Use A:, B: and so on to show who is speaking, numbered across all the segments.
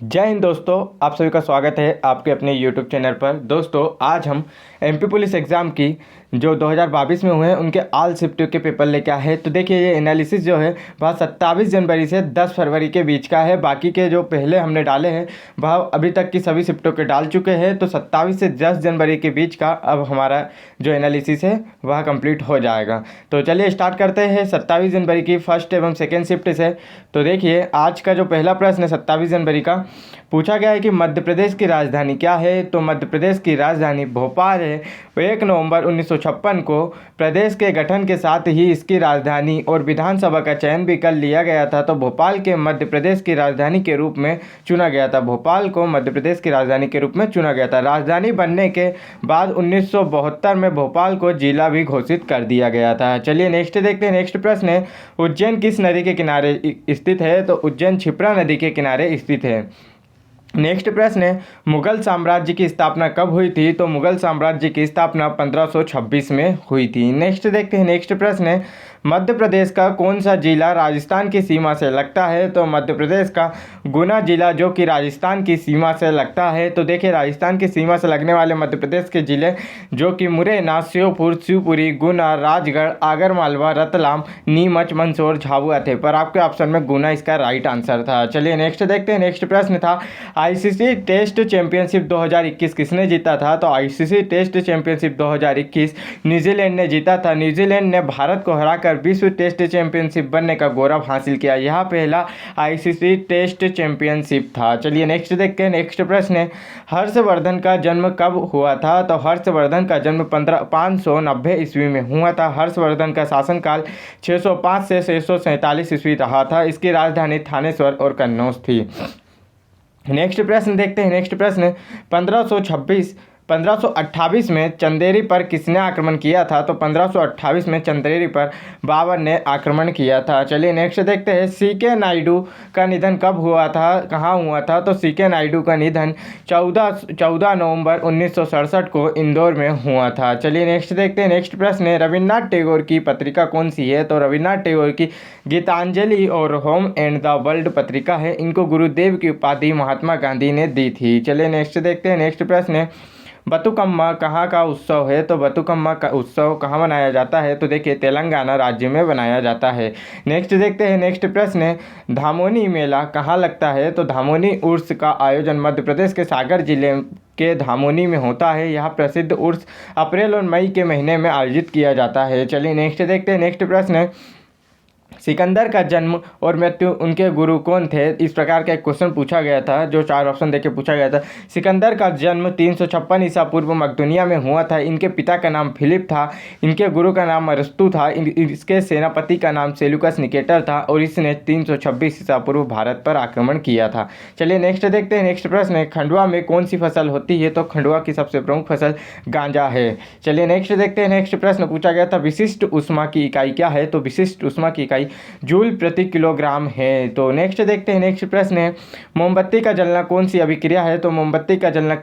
A: जय हिंद दोस्तों, आप सभी का स्वागत है आपके अपने यूट्यूब चैनल पर। दोस्तों, आज हम एमपी पुलिस एग्ज़ाम की जो 2022 में हुए हैं उनके ऑल शिफ्ट के पेपर लेके आए हैं। तो देखिए, ये एनालिसिस जो है वह 27 जनवरी से 10 फरवरी के बीच का है। बाकी के जो पहले हमने डाले हैं वह अभी तक की सभी शिफ्टों के डाल चुके हैं। तो 27 से 10 जनवरी के बीच का अब हमारा जो एनालिसिस है वह कंप्लीट हो जाएगा। तो चलिए स्टार्ट करते हैं 27 जनवरी की फर्स्ट एवं सेकेंड शिफ्ट से। तो देखिए, आज का जो पहला प्रश्न है 27 जनवरी का पूछा गया है कि मध्य प्रदेश की राजधानी क्या है। तो मध्य प्रदेश की राजधानी भोपाल है। 1 नवंबर 1956 को प्रदेश के गठन के साथ ही इसकी राजधानी और विधानसभा का चयन भी कर लिया गया था। तो भोपाल के मध्य प्रदेश की राजधानी के रूप में चुना गया था। भोपाल को मध्य प्रदेश की राजधानी के रूप में चुना गया था। राजधानी बनने के बाद 1972 में भोपाल को जिला भी घोषित कर दिया गया था। चलिए नेक्स्ट देखते हैं। नेक्स्ट प्रश्न है, उज्जैन किस नदी के किनारे स्थित है। तो उज्जैन क्षिप्रा नदी के किनारे स्थित है। नेक्स्ट प्रश्न है, मुगल साम्राज्य की स्थापना कब हुई थी। तो मुगल साम्राज्य की स्थापना 1526 में हुई थी। नेक्स्ट देखते हैं। नेक्स्ट प्रश्न है, मध्य प्रदेश का कौन सा जिला राजस्थान की सीमा से लगता है। तो मध्य प्रदेश का गुना जिला जो कि राजस्थान की सीमा से लगता है। तो देखिए, राजस्थान की सीमा से लगने वाले मध्य प्रदेश के ज़िले जो कि मुरैना, श्योपुर, शिवपुरी, गुना, राजगढ़, आगरमालवा, रतलाम, नीमच, मंदसौर, झाबुआ थे। पर आपके ऑप्शन में गुना इसका राइट आंसर था। चलिए नेक्स्ट देखते हैं। नेक्स्ट प्रश्न था, आईसीसी टेस्ट चैंपियनशिप 2021 किसने जीता था। तो आईसीसी टेस्ट चैंपियनशिप 2021 न्यूजीलैंड ने जीता था। न्यूजीलैंड ने भारत को हराकर विश्व टेस्ट चैंपियनशिप बनने का गौरव हासिल किया। यह पहला आईसीसी टेस्ट चैंपियनशिप था। चलिए नेक्स्ट देखते हैं। नेक्स्ट प्रश्न है, हर्षवर्धन का जन्म कब हुआ था। तो हर्षवर्धन का जन्म 590 ईस्वी में हुआ था। हर्षवर्धन का शासनकाल 605 से 647 ईस्वी रहा था। इसकी राजधानी थानेश्वर और कन्नौज थी। नेक्स्ट प्रश्न देखते हैं। नेक्स्ट प्रश्न, 1528 में चंदेरी पर किसने आक्रमण किया था। तो 1528 में चंदेरी पर बाबर ने आक्रमण किया था। चलिए नेक्स्ट देखते हैं। सीके नायडू का निधन कब हुआ था, कहाँ हुआ था। तो सीके नायडू का निधन 14 नवंबर 1967 को इंदौर में हुआ था। चलिए नेक्स्ट देखते हैं। नेक्स्ट प्रश्न है, रविन्द्रनाथ टैगोर की पत्रिका कौन सी है। तो रविन्द्रनाथ टैगोर की गीतांजलि और होम एंड द वर्ल्ड पत्रिका है। इनको गुरुदेव की उपाधि महात्मा गांधी ने दी थी। चलिए नेक्स्ट देखते हैं। नेक्स्ट प्रश्न है, बतुकम्मा कहाँ का उत्सव है। तो बतुकम्मा का उत्सव कहाँ मनाया जाता है। तो देखिए, तेलंगाना राज्य में मनाया जाता है। नेक्स्ट देखते हैं। नेक्स्ट प्रश्न है, धामोनी मेला कहाँ लगता है। तो धामोनी उर्स का आयोजन मध्य प्रदेश के सागर जिले के धामोनी में होता है। यह प्रसिद्ध उर्स अप्रैल और मई के महीने में आयोजित किया जाता है। चलिए नेक्स्ट देखते हैं। नेक्स्ट प्रश्न है, सिकंदर का जन्म और मृत्यु उनके गुरु कौन थे। इस प्रकार का एक क्वेश्चन पूछा गया था जो 4 ऑप्शन देके पूछा गया था। सिकंदर का जन्म 356 ईसा पूर्व मकदूनिया में हुआ था। इनके पिता का नाम फिलिप था। इनके गुरु का नाम अरस्तु था। इसके सेनापति का नाम सेल्यूकस निकेटर था और इसने 326 ईसा पूर्व भारत पर आक्रमण किया था। चलिए नेक्स्ट देखते हैं। नेक्स्ट प्रश्न है, खंडवा में कौन सी फसल होती है। तो खंडवा की सबसे प्रमुख फसल गांजा है। चलिए नेक्स्ट देखते हैं। नेक्स्ट प्रश्न पूछा गया था, विशिष्ट ऊष्मा की इकाई क्या है। तो विशिष्ट ऊष्मा की इकाई जूल प्रति किलोग्राम है। तो नेक्स्ट देखते हैं। नेक्स्ट प्रश्न है, मोमबत्ती का जलना कौन सी अभिक्रिया है। तो मोमबत्ती का जलना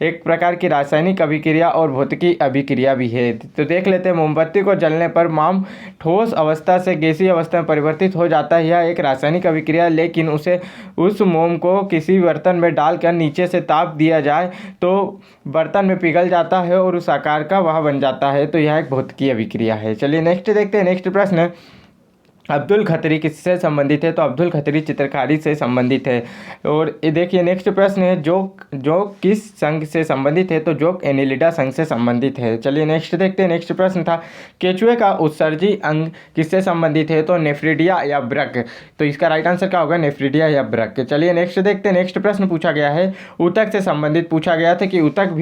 A: एक प्रकार की रासायनिक अभिक्रिया और भौतिकी अभिक्रिया भी है। तो देख लेते हैं, मोमबत्ती को जलने पर मोम ठोस अवस्था से गैसीय अवस्था में परिवर्तित हो जाता है। यह एक रासायनिक अभिक्रिया, लेकिन उस मोम को किसी बर्तन में डालकर नीचे से ताप दिया जाए तो बर्तन में पिघल जाता है और उस आकार का वह बन जाता है। तो यह एक भौतिकी अभिक्रिया है। चलिए नेक्स्ट देखते हैं। नेक्स्ट प्रश्न है, अब्दुल खत्री किससे संबंधित है। तो अब्दुल खत्री चित्रकारी से संबंधित है। और ये देखिए नेक्स्ट प्रश्न है, जोक किस संघ से संबंधित है। तो जोक एनिलिडा संघ से संबंधित है। चलिए नेक्स्ट देखते हैं। नेक्स्ट प्रश्न था, केचुए का उत्सर्जी अंग किससे संबंधित है। तो नेफ्रिडिया या ब्रक। तो इसका राइट आंसर क्या होगा, नेफ्रिडिया या ब्रक। चलिए नेक्स्ट देखते हैं। नेक्स्ट प्रश्न पूछा गया है, ऊतक से संबंधित पूछा गया था कि ऊतक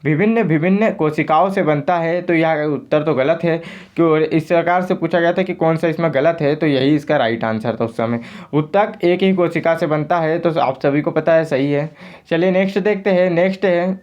A: विभिन्न कोशिकाओं से बनता है। तो यह उत्तर तो गलत है क्यों, इस प्रकार से पूछा गया था कि कौन सा इसमें गलत है। तो यही इसका राइट आंसर था उस समय। ऊतक एक ही कोशिका से बनता है। तो आप सभी को पता है, सही है। चलिए नेक्स्ट देखते हैं। नेक्स्ट है,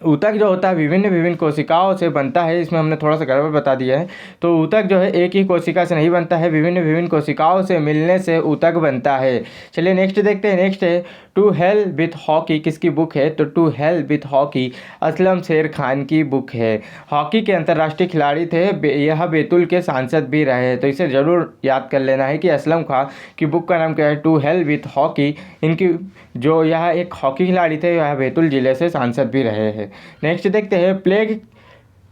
A: ऊतक जो होता है विभिन्न विभिन्न कोशिकाओं से बनता है। इसमें हमने थोड़ा सा गड़बड़ बता दिया है। तो ऊतक जो है एक ही कोशिका से नहीं बनता है, विभिन्न विभिन्न कोशिकाओं से मिलने से ऊतक बनता है। चलिए नेक्स्ट देखते हैं। नेक्स्ट है टू हेल विथ हॉकी किसकी बुक है? तो to hell with hockey Aslam Sher Khan की बुक है। हॉकी के अंतर्राष्ट्रीय खिलाड़ी थे, यह बैतूल के सांसद भी रहे हैं। तो इसे ज़रूर याद कर लेना है कि असलम खान की बुक का नाम क्या है? To hell with hockey. इनकी जो यह एक हॉकी खिलाड़ी थे, यह बैतूल जिले से सांसद भी रहे हैं। नेक्स्ट देखते हैं प्लेग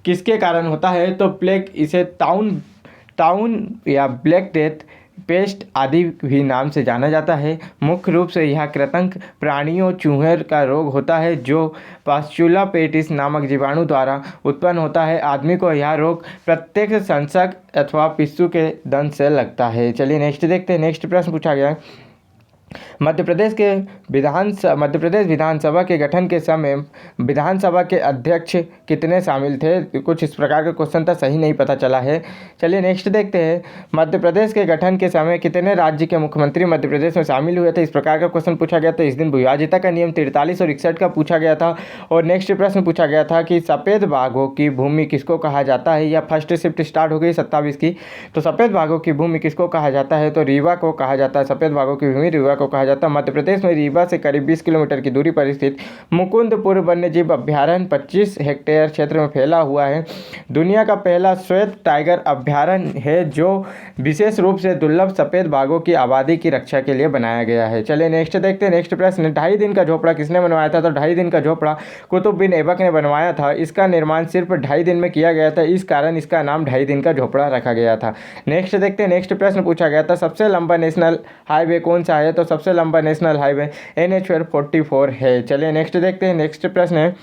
A: किसके कारण होता है? तो प्लेग इसे टाउन या ब्लैक डेथ, पेस्ट आदि भी नाम से जाना जाता है। मुख्य रूप से यह कृंतक प्राणियों चूहे का रोग होता है जो पास्चुला पेटिस नामक जीवाणु द्वारा उत्पन्न होता है। आदमी को यह रोग प्रत्यक्ष संसर्ग अथवा पिस्सू के दंश से लगता है। चलिए नेक्स्ट देखते हैं। नेक्स्ट प्रश्न पूछा गया है मध्य प्रदेश विधानसभा के गठन के समय विधानसभा के अध्यक्ष कितने शामिल थे? कुछ इस प्रकार का क्वेश्चन था, सही नहीं पता चला है। चलिए नेक्स्ट देखते हैं। मध्य प्रदेश के गठन के समय कितने राज्य के मुख्यमंत्री मध्य प्रदेश में शामिल हुए थे? इस प्रकार का क्वेश्चन पूछा गया था। इस दिन विभाजिता का नियम 43 और 61 का पूछा गया था। और नेक्स्ट प्रश्न पूछा गया था कि सफ़ेद बाघों की भूमि किसको कहा जाता है? या फर्स्ट शिफ्ट स्टार्ट हो गई 27 की। तो सफ़ेद बाघों की भूमि किसको कहा जाता है? तो रीवा को कहा जाता है। सफ़ेद बाघों की भूमि रीवा को कहा जाता है। मध्य प्रदेश में रीवा से करीब 20 किलोमीटर की दूरी पर स्थित मुकुंदपुर वन्यजीव अभ्यारण्य 25 हेक्टेयर क्षेत्र में फैला हुआ है। दुनिया का पहला श्वेत टाइगर अभ्यारण्य है जो विशेष रूप से दुर्लभ सफ़ेद बाघों की आबादी की रक्षा के लिए बनाया गया है। चलिए नेक्स्ट देखते हैं। नेक्स्ट प्रश्न 2.5 दिन का झोपड़ा किसने बनवाया था? तो 2.5 दिन का झोपड़ा कुतुब बिन ऐबक ने बनवाया था। इसका निर्माण सिर्फ 2.5 दिन में किया गया था, इस कारण इसका नाम 2.5 दिन का झोपड़ा रखा गया था। नेक्स्ट देखते हैं। नेक्स्ट प्रश्न पूछा गया था सबसे लंबा नेशनल हाईवे कौन सा है? तो सबसे लंबा नेशनल हाईवे NH-44 है। चलिए नेक्स्ट देखते हैं। नेक्स्ट प्रश्न है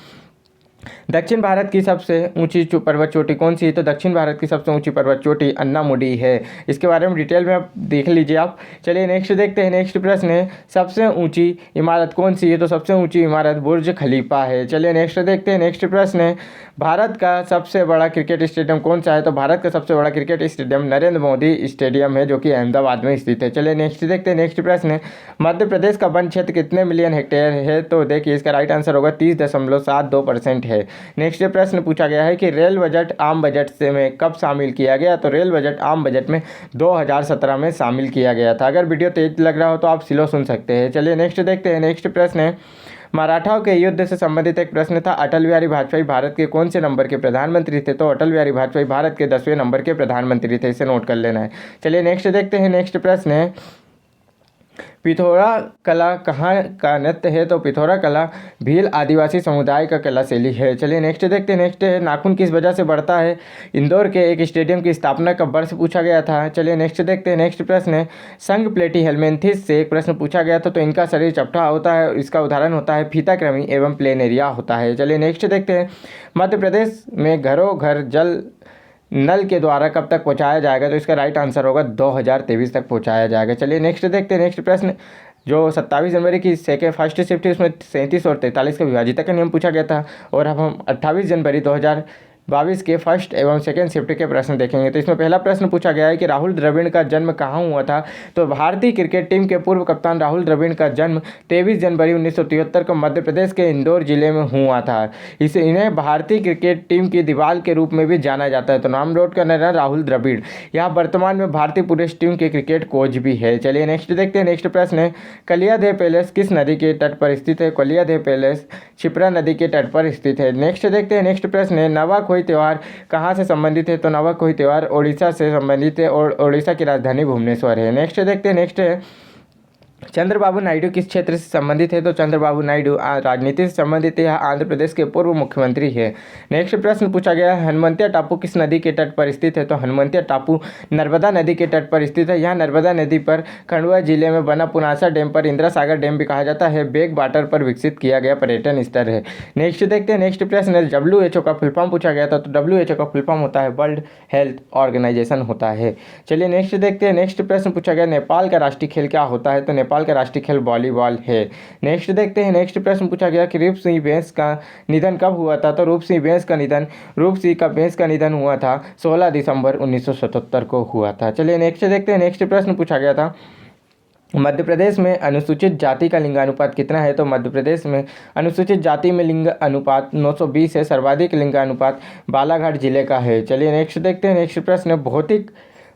A: दक्षिण भारत की सबसे ऊंची पर्वत चोटी कौन सी है? तो दक्षिण भारत की सबसे ऊंची पर्वत चोटी अन्नामुडी है। इसके बारे में डिटेल में आप देख लीजिए आप। चलिए नेक्स्ट देखते हैं। नेक्स्ट प्रश्न है सबसे ऊंची इमारत कौन सी है? तो सबसे ऊंची इमारत बुर्ज खलीफा है। चलिए नेक्स्ट देखते हैं। नेक्स्ट प्रश्न है भारत का सबसे बड़ा क्रिकेट स्टेडियम कौन सा है? तो भारत का सबसे बड़ा cricket stadium Narendra Modi stadium है जो कि अहमदाबाद में स्थित है। चलिए नेक्स्ट देखते हैं। नेक्स्ट प्रश्न है मध्य प्रदेश का वन क्षेत्र कितने मिलियन हेक्टेयर है? तो देखिए इसका राइट आंसर होगा 30.72% है। नेक्स्ट प्रश्न पूछा गया है कि रेल बजट आम बजट से में कब शामिल किया गया? तो रेल बजट आम बजट में 2017 में शामिल किया गया था। अगर वीडियो तेज लग रहा हो तो आप स्लो सुन सकते हैं। चलिए नेक्स्ट देखते हैं। नेक्स्ट प्रश्न है मराठाओं के युद्ध से संबंधित एक प्रश्न था अटल बिहारी वाजपेयी भारत के कौन से नंबर के प्रधानमंत्री थे? तो अटल बिहारी वाजपेयी भारत के 10वें नंबर के प्रधानमंत्री थे, इसे नोट कर लेना है। चलिए नेक्स्ट देखते हैं। नेक्स्ट प्रश्न है पिथौरा कला कहाँ का नृत्य है? तो पिथौरा कला भील आदिवासी समुदाय का कला शैली है। चलिए नेक्स्ट देखते हैं। नेक्स्ट है नाखून किस वजह से बढ़ता है? इंदौर के एक स्टेडियम की स्थापना कब वर्ष पूछा गया था। चलिए नेक्स्ट देखते हैं। नेक्स्ट प्रश्न है संघ प्लेटी हेलमेंथिस से एक प्रश्न पूछा गया था। तो इनका शरीर चपटा होता है, इसका उदाहरण होता है फीताकृमि एवं प्लेनेरिया होता है। चलिए नेक्स्ट देखते हैं मध्य प्रदेश में घरों घर जल नल के द्वारा कब तक पहुंचाया जाएगा? तो इसका राइट आंसर होगा 2023 तक पहुंचाया जाएगा। चलिए नेक्स्ट देखते हैं। नेक्स्ट प्रश्न जो 27 जनवरी की फर्स्ट शिफ्ट है उसमें 37 और 43 का विभाजिता का नियम पूछा गया था। और अब हम 28 जनवरी 2022 के फर्स्ट एवं सेकेंड शिफ्ट के प्रश्न देखेंगे। तो इसमें पहला प्रश्न पूछा गया है कि राहुल द्रविड़ का जन्म कहाँ हुआ था? तो भारतीय क्रिकेट टीम के पूर्व कप्तान राहुल द्रविड़ का जन्म 23 जनवरी 1973 को मध्य प्रदेश के इंदौर जिले में हुआ था। इन्हें भारतीय क्रिकेट टीम की दीवार के रूप में भी जाना जाता है। तो नाम नोट करना है राहुल द्रविड़। यह वर्तमान में भारतीय पुरुष टीम के क्रिकेट कोच भी है। चलिए नेक्स्ट देखते हैं। नेक्स्ट प्रश्न है कलियादेव पैलेस किस नदी के तट पर स्थित है? कलियादेव पैलेस क्षिप्रा नदी के तट पर स्थित है। नेक्स्ट देखते हैं। नेक्स्ट प्रश्न है नवाखोई त्यौहार कहाँ से संबंधित है? तो नवाखोई त्यौहार ओडिशा से संबंधित है और ओडिशा की राजधानी भुवनेश्वर है। नेक्स्ट देखते हैं। नेक्स्ट है चंद्रबाबू नायडू किस क्षेत्र से संबंधित है? तो चंद्रबाबू नायडू राजनीति से संबंधित है, यह आंध्र प्रदेश के पूर्व मुख्यमंत्री है। नेक्स्ट प्रश्न पूछा गया है हनुमंतिया टापू किस नदी के तट पर स्थित है? तो हनुमंतिया टापू नर्मदा नदी के तट पर स्थित है। यह नर्मदा नदी पर खंडवा जिले में बना पुनासा डैम पर इंदिरा सागर डैम भी कहा जाता है बैक वाटर पर विकसित किया गया पर्यटन स्थल है। नेक्स्ट देखते हैं। नेक्स्ट प्रश्न WHO का फुल फॉर्म पूछा गया था। तो WHO का फुल फॉर्म होता है वर्ल्ड हेल्थ ऑर्गेनाइजेशन होता है। चलिए नेक्स्ट देखते हैं। नेक्स्ट प्रश्न पूछा गया नेपाल का राष्ट्रीय खेल क्या होता है? तो नेपाल का राष्ट्रीय खेल वॉलीबॉल है। नेक्स्ट देखते हैं। नेक्स्ट प्रश्न पूछा गया कि रूप सिंह भैंस का निधन कब हुआ था? तो रूप सिंह भैंस का निधन हुआ था 16 दिसंबर 1977 को हुआ था। चलिए नेक्स्ट देखते हैं। नेक्स्ट प्रश्न पूछा गया था मध्य प्रदेश में अनुसूचित जाति का लिंगानुपात कितना है? तो मध्य प्रदेश में अनुसूचित जाति में लिंग अनुपात 920 है। सर्वाधिक लिंगानुपात बालाघाट जिले का है। चलिए नेक्स्ट देखते हैं। नेक्स्ट प्रश्न है, भौतिक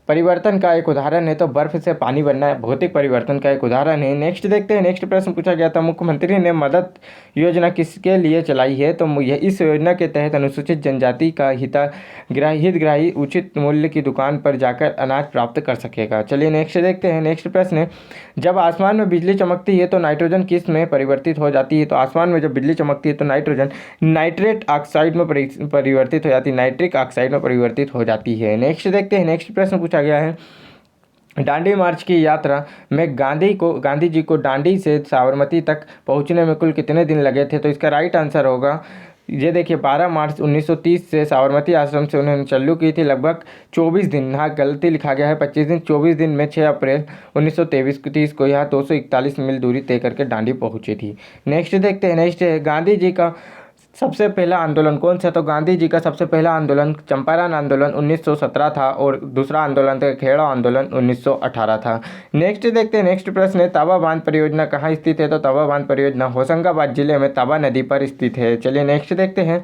A: परिवर्तन का एक उदाहरण है, तो बर्फ से पानी बनना है भौतिक परिवर्तन का एक उदाहरण है। नेक्स्ट देखते हैं। नेक्स्ट प्रश्न पूछा गया था, मुख्यमंत्री ने मदद योजना किसके लिए चलाई है? तो इस योजना के तहत अनुसूचित जनजाति का हितग्राही उचित मूल्य की दुकान पर जाकर अनाज प्राप्त कर सकेगा। चलिए नेक्स्ट देखते हैं। नेक्स्ट प्रश्न है, जब आसमान में बिजली चमकती है तो नाइट्रोजन किस में परिवर्तित हो जाती है? तो आसमान में जब बिजली चमकती है तो नाइट्रोजन नाइट्रेट ऑक्साइड में परिवर्तित हो जाती है, नाइट्रिक ऑक्साइड में परिवर्तित हो जाती है। नेक्स्ट देखते हैं। नेक्स्ट प्रश्न पूछा गया है, दांडी मार्च की यात्रा में गांधी जी को दांडी से साबरमती तक पहुंचने में कुल कितने दिन लगे थे? तो इसका राइट आंसर होगा, ये देखिए 12 मार्च 1930 से साबरमती आश्रम से उन्होंने चालू की थी, लगभग 24 दिन। हाँ गलती लिखा गया है 25 दिन, 24 दिन में 6 अप्रैल 1930 को यहाँ 241 मील दूरी तय करके दांडी पहुंची थी। नेक्स्ट देखते हैं। नेक्स्ट है, गांधी जी का सबसे पहला आंदोलन कौन सा? तो गांधी जी का सबसे पहला आंदोलन चंपारण आंदोलन 1917 था और दूसरा आंदोलन था खेड़ा आंदोलन 1918 था। नेक्स्ट देखते हैं। नेक्स्ट प्रश्न है, तवा बांध परियोजना कहाँ स्थित है? तो तवा बांध परियोजना होशंगाबाद जिले में तवा नदी पर स्थित है। चलिए नेक्स्ट देखते हैं।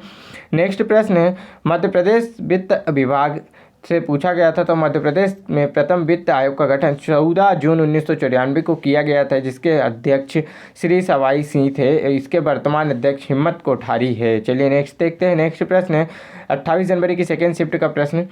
A: नेक्स्ट प्रश्न है, मध्य प्रदेश वित्त विभाग से पूछा गया था, तो मध्य प्रदेश में प्रथम वित्त आयोग का गठन 14 जून 1994 को किया गया था, जिसके अध्यक्ष श्री सवाई सिंह थे। इसके वर्तमान अध्यक्ष हिम्मत कोठारी है। चलिए नेक्स्ट देखते हैं। नेक्स्ट प्रश्न है, 28 जनवरी की सेकेंड शिफ्ट का प्रश्न,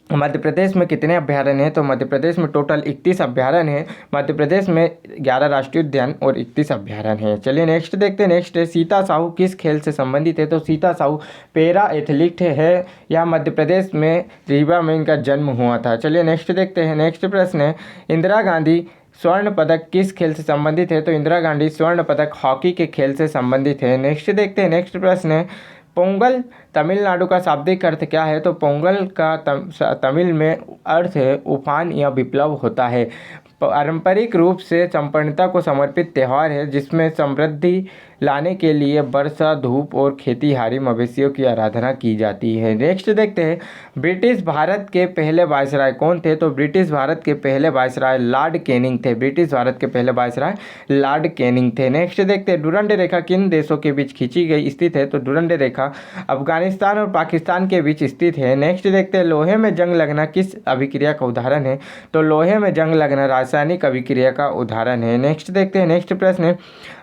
A: मध्य प्रदेश में कितने अभ्यारण्य हैं? तो मध्य प्रदेश में टोटल 31 अभ्यारण्य हैं। मध्य प्रदेश में 11 राष्ट्रीय उद्यान और 31 अभ्यारण्य हैं। चलिए नेक्स्ट देखते हैं। नेक्स्ट है, सीता साहू किस खेल से संबंधित है? तो सीता साहू पैरा एथलीट है। यह मध्य प्रदेश में रीवा में इनका जन्म हुआ था। चलिए नेक्स्ट देखते हैं। नेक्स्ट प्रश्न है, इंदिरा गांधी स्वर्ण पदक किस खेल से संबंधित है? तो इंदिरा गांधी स्वर्ण पदक हॉकी के खेल से संबंधित है। नेक्स्ट देखते हैं। नेक्स्ट प्रश्न है, पोंगल तमिलनाडु का शाब्दिक अर्थ क्या है? तो पोंगल का तमिल में अर्थ है उफान या विप्लव होता है। पारंपरिक रूप से संपन्नता को समर्पित त्यौहार है, जिसमें समृद्धि लाने के लिए वर्षा, धूप और खेतीहारी मवेशियों की आराधना की जाती है। नेक्स्ट देखते हैं, ब्रिटिश भारत के पहले वायसराय कौन थे? तो ब्रिटिश भारत के पहले वायसराय लॉर्ड कैनिंग थे। ब्रिटिश भारत के पहले वायसराय लॉर्ड कैनिंग थे। नेक्स्ट देखते हैं, डुरंड रेखा किन देशों के बीच खींची गई स्थित है? तो डुरंड रेखा अफगानिस्तान और पाकिस्तान के बीच स्थित है। नेक्स्ट देखते हैं, लोहे में जंग लगना किस अभिक्रिया का उदाहरण है? तो लोहे में जंग लगना रासायनिक अभिक्रिया का उदाहरण है। नेक्स्ट देखते हैं। नेक्स्ट प्रश्न है,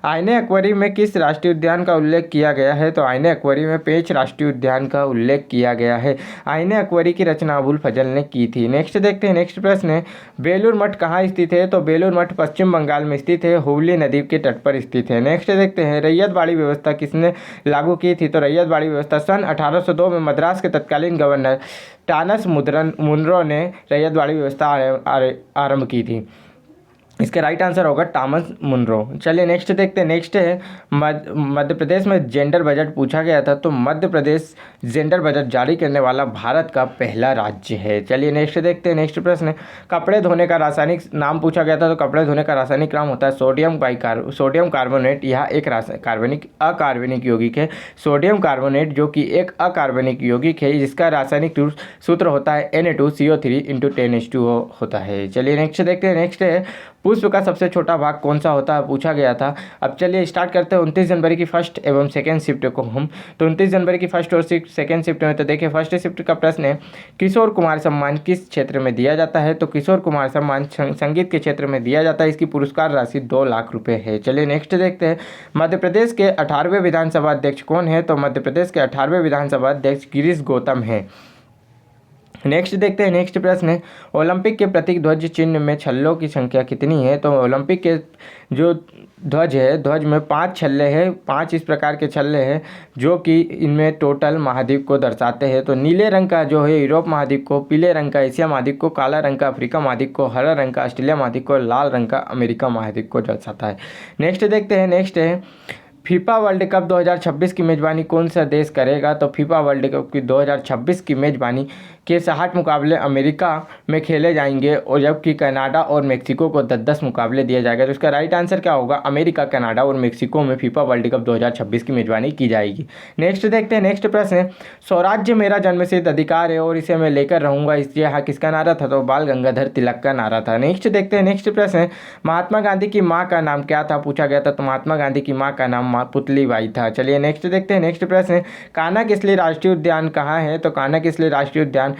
A: आईने अकबरी में किस राष्ट्रीय उद्यान का उल्लेख किया गया है? तो आईने अकबरी में पेंच राष्ट्रीय उद्यान का उल्लेख किया गया है। आईने अकबरी की रचना अबुल फजल ने की थी। नेक्स्ट देखते हैं। नेक्स्ट प्रश्न है, बेलूर मठ कहाँ स्थित है? तो बेलूर मठ पश्चिम बंगाल में स्थित है, हुगली नदी के तट पर स्थित है। नेक्स्ट देखते हैं, रैयतवाड़ी व्यवस्था किसने लागू की थी? तो रैयतवाड़ी व्यवस्था सन 1802 में मद्रास के तत्कालीन गवर्नर टॉमस मुनरो ने रैयतवाड़ी व्यवस्था आरंभ की थी। इसका राइट आंसर होगा टॉमस मुनरो। चलिए नेक्स्ट देखते हैं। नेक्स्ट है, मध्य प्रदेश में जेंडर बजट पूछा गया था, तो मध्य प्रदेश जेंडर बजट जारी करने वाला भारत का पहला राज्य है। चलिए नेक्स्ट देखते हैं। नेक्स्ट प्रश्न है, कपड़े धोने का रासायनिक नाम पूछा गया था, तो कपड़े धोने का रासायनिक नाम होता है सोडियम कार्बोनेट। यह एक अकार्बनिक यौगिक है। सोडियम कार्बोनेट जो कि एक अकार्बनिक यौगिक है, जिसका रासायनिक सूत्र होता है Na2CO3 × 10H2O होता है। चलिए नेक्स्ट देखते हैं। नेक्स्ट है, पुष्प का सबसे छोटा भाग कौन सा होता है? पूछा गया था। अब चलिए स्टार्ट करते हैं 29 जनवरी की फर्स्ट एवं सेकेंड शिफ्ट को हम। तो 29 जनवरी की फर्स्ट और सेकेंड शिफ्ट में, तो देखिए फर्स्ट शिफ्ट का प्रश्न है, किशोर कुमार सम्मान किस क्षेत्र में दिया जाता है? तो किशोर कुमार सम्मान संगीत के क्षेत्र में दिया जाता है। इसकी पुरस्कार राशि 2 लाख रुपए है। चलिए नेक्स्ट देखते हैं, मध्य प्रदेश के 18वें विधानसभा अध्यक्ष कौन है? तो मध्य प्रदेश के 18वें विधानसभा अध्यक्ष गिरीश गौतम है। नेक्स्ट देखते हैं। नेक्स्ट प्रश्न है, ओलंपिक के प्रतीक ध्वज चिन्ह में छल्लों की संख्या कितनी है? तो ओलंपिक के जो ध्वज है, ध्वज में 5 छल्ले हैं, 5 इस प्रकार के छल्ले हैं जो कि इनमें टोटल महाद्वीप को दर्शाते हैं। तो नीले रंग का जो है यूरोप महाद्वीप को, पीले रंग का एशिया महाद्वीप को, काला रंग का अफ्रीका महाद्वीप को, हरा रंग का ऑस्ट्रेलिया महाद्वीप को, लाल रंग का अमेरिका महाद्वीप को दर्शाता है। नेक्स्ट देखते हैं। नेक्स्ट है, फीफा वर्ल्ड कप 2026 की मेज़बानी कौन सा देश करेगा? तो फीफा वर्ल्ड कप की 2026 की मेज़बानी के 60 मुकाबले अमेरिका में खेले जाएंगे और जबकि कनाडा और मेक्सिको को 10-10 मुकाबले दिया जाएगा। तो इसका राइट आंसर क्या होगा? अमेरिका, कनाडा और मेक्सिको में फीफा वर्ल्ड कप 2026 की मेज़बानी की जाएगी। नेक्स्ट देखते हैं, नेक्स्ट प्रश्न है, स्वराज्य मेरा जन्मसिद्ध अधिकार है और इसे मैं लेकर रहूँगा, इसलिए यहाँ किसका नारा था? तो बाल गंगाधर तिलक का नारा था। नेक्स्ट देखते हैं, नेक्स्ट प्रश्न है, महात्मा गांधी की माँ का नाम क्या था? पूछा गया था। तो महात्मा गांधी की माँ का नाम पुतली बाई था। चलिए नेक्स्ट देखते हैं, नेक्स्ट प्रश्न है, कान्हा किसली राष्ट्रीय उद्यान कहाँ है? तो कान्हा किसली राष्ट्रीय उद्यान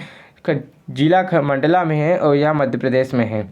A: जिला मंडला में है और यह मध्य प्रदेश में है।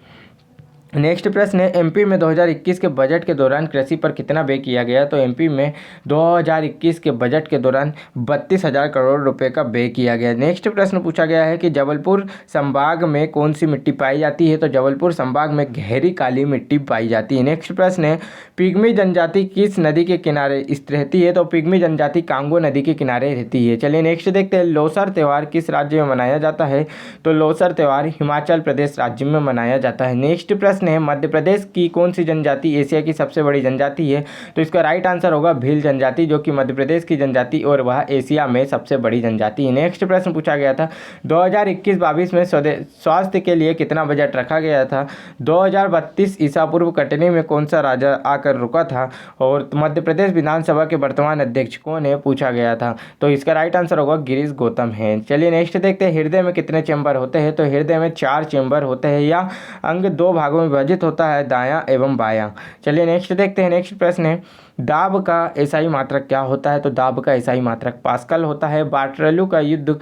A: नेक्स्ट प्रश्न है, एमपी में 2021 के बजट के दौरान कृषि पर कितना व्यय किया गया? तो एमपी में 2021 के बजट के दौरान 32,000 करोड़ रुपए का व्यय किया गया। नेक्स्ट प्रश्न पूछा गया है कि जबलपुर संभाग में कौन सी मिट्टी पाई जाती है? तो जबलपुर संभाग में गहरी काली मिट्टी पाई जाती है। नेक्स्ट प्रश्न है, पिग्मी जनजाति किस नदी के किनारे स्थित रहती है? तो पिग्मी जनजाति कांगो नदी के किनारे रहती है। चलिए नेक्स्ट देखते हैं, लोसर त्यौहार किस राज्य में मनाया जाता है? तो लोसर त्यौहार हिमाचल प्रदेश राज्य में मनाया जाता है। नेक्स्ट प्रश्न है, मध्य प्रदेश की कौन सी जनजाति एशिया की सबसे बड़ी जनजाति है? तो इसका राइट आंसर होगा भील जनजाति, जो कि मध्य प्रदेश की जनजाति और वह एशिया में सबसे बड़ी जनजाति है। नेक्स्ट प्रश्न पूछा गया था, 2021-22 में स्वास्थ्य के लिए कितना बजट रखा गया था? 2032 ईसा पूर्व कटनी में कौन सा राजा आकर रुका था? और मध्य प्रदेश विधानसभा के वर्तमान अध्यक्ष कौन है? पूछा गया था। तो इसका राइट आंसर होगा गिरीश गौतम है। चलिए नेक्स्ट देखते हैं, हृदय में कितने चैम्बर होते हैं? तो हृदय में 4 चैम्बर होते हैं। या अंग 2 भागों में विभाजित होता है, दायां एवं बायां। चलिए नेक्स्ट देखते हैं, नेक्स्ट प्रश्न है, दाब का एसआई मात्रक क्या होता है? तो दाब का एसआई मात्रक पास्कल होता है। वाटरलू का युद्ध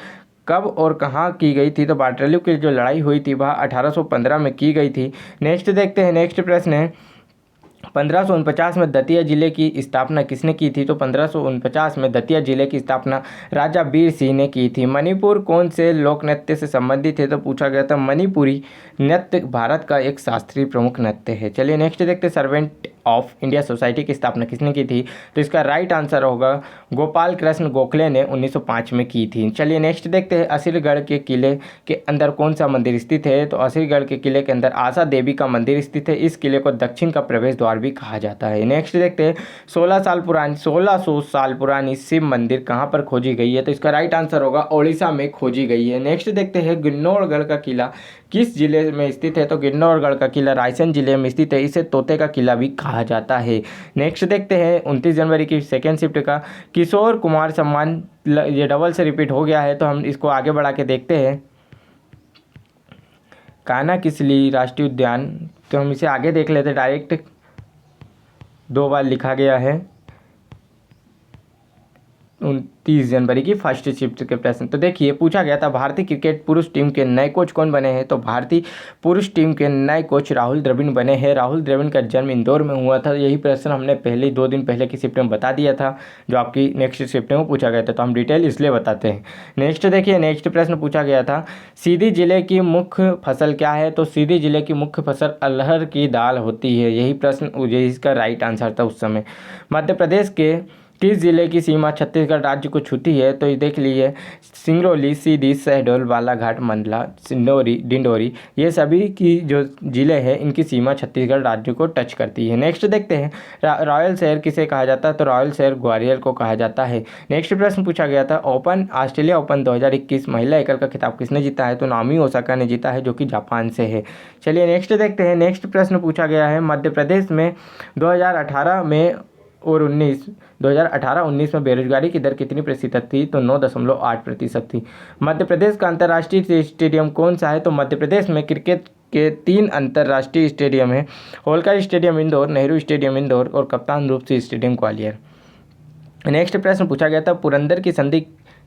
A: कब और कहाँ की गई थी? तो वाटरलू की जो लड़ाई हुई थी वह 1815 में की गई थी। नेक्स्ट देखते हैं, नेक्स्ट प्रश्न है, 1549 में दतिया जिले की स्थापना किसने की थी? तो 1549 में दतिया जिले की स्थापना राजा वीर सिंह ने की थी। मणिपुर कौन से लोक नृत्य से संबंधित है? तो पूछा गया था मणिपुरी नृत्य भारत का एक शास्त्रीय प्रमुख नृत्य है। चलिए नेक्स्ट देखते हैं, सर्वेंट ऑफ इंडिया सोसाइटी की स्थापना किसने की थी? तो इसका राइट आंसर होगा गोपाल कृष्ण गोखले ने 1905 में की थी। चलिए नेक्स्ट देखते हैं, असीरगढ़ के किले के अंदर कौन सा मंदिर स्थित है? तो असीरगढ़ के किले के अंदर आशा देवी का मंदिर स्थित है। इस किले को दक्षिण का प्रवेश द्वार भी कहा जाता है। नेक्स्ट देखते हैं, 1600 साल पुरानी शिव मंदिर कहाँ पर खोजी गई है? तो इसका राइट आंसर होगा ओडिशा में खोजी गई है। नेक्स्ट देखते हैं, गिन्नौरगढ़ का किला किस जिले में स्थित है? तो गिन्नौरगढ़ का किला रायसेन जिले में स्थित है। इसे तोते का किला भी कहा जाता है। नेक्स्ट देखते हैं, 29 जनवरी की सेकेंड शिफ्ट का किशोर कुमार सम्मान, ये डबल से रिपीट हो गया है तो हम इसको आगे बढ़ा के देखते हैं। कान्हा किसली राष्ट्रीय उद्यान, तो हम इसे आगे देख लेते हैं, डायरेक्ट 2 बार लिखा गया है। 29 जनवरी की फर्स्ट शिफ्ट के प्रश्न। तो देखिए पूछा गया था, भारतीय क्रिकेट पुरुष टीम के नए कोच कौन बने हैं? तो भारतीय पुरुष टीम के नए कोच राहुल द्रविड़ बने हैं। राहुल द्रविड़ का जन्म इंदौर में हुआ था। यही प्रश्न हमने पहले 2 दिन पहले की शिफ्ट में बता दिया था, जो आपकी नेक्स्ट शिफ्ट में पूछा गया था, तो हम डिटेल इसलिए बताते हैं। नेक्स्ट देखिए, नेक्स्ट प्रश्न पूछा गया था, सीधी जिले की मुख्य फसल क्या है? तो सीधी जिले की मुख्य फसल अरहर की दाल होती है। यही प्रश्न, यही इसका राइट आंसर था उस समय। मध्य प्रदेश के किस जिले की सीमा छत्तीसगढ़ राज्य को छूती है? तो ये देख लीजिए, सिंगरौली, सीधी, शहडोल, बालाघाट, मंडला, सिंदौरी, डिंडोरी, ये सभी की जो जिले हैं इनकी सीमा छत्तीसगढ़ राज्य को टच करती है। नेक्स्ट देखते हैं, रॉयल शहर किसे कहा जाता है? तो रॉयल शहर ग्वालियर को कहा जाता है। नेक्स्ट प्रश्न पूछा गया था, ऑस्ट्रेलिया ओपन 2021 महिला एकल का खिताब किसने जीता है? तो नाओमी ओसाका ने जीता है, जो कि जापान से है। चलिए नेक्स्ट देखते हैं, नेक्स्ट प्रश्न पूछा गया है, मध्य प्रदेश में 2018 में और 2018-19 में बेरोजगारी की दर कितनी प्रतिशत थी? तो 9.8% थी। मध्य प्रदेश का अंतर्राष्ट्रीय स्टेडियम कौन सा है? तो मध्य प्रदेश में क्रिकेट के 3 अंतर्राष्ट्रीय स्टेडियम हैं, होलकर स्टेडियम इंदौर, नेहरू स्टेडियम इंदौर और कप्तान रूप सिंह स्टेडियम ग्वालियर। नेक्स्ट प्रश्न पूछा गया था, पुरंदर की संधि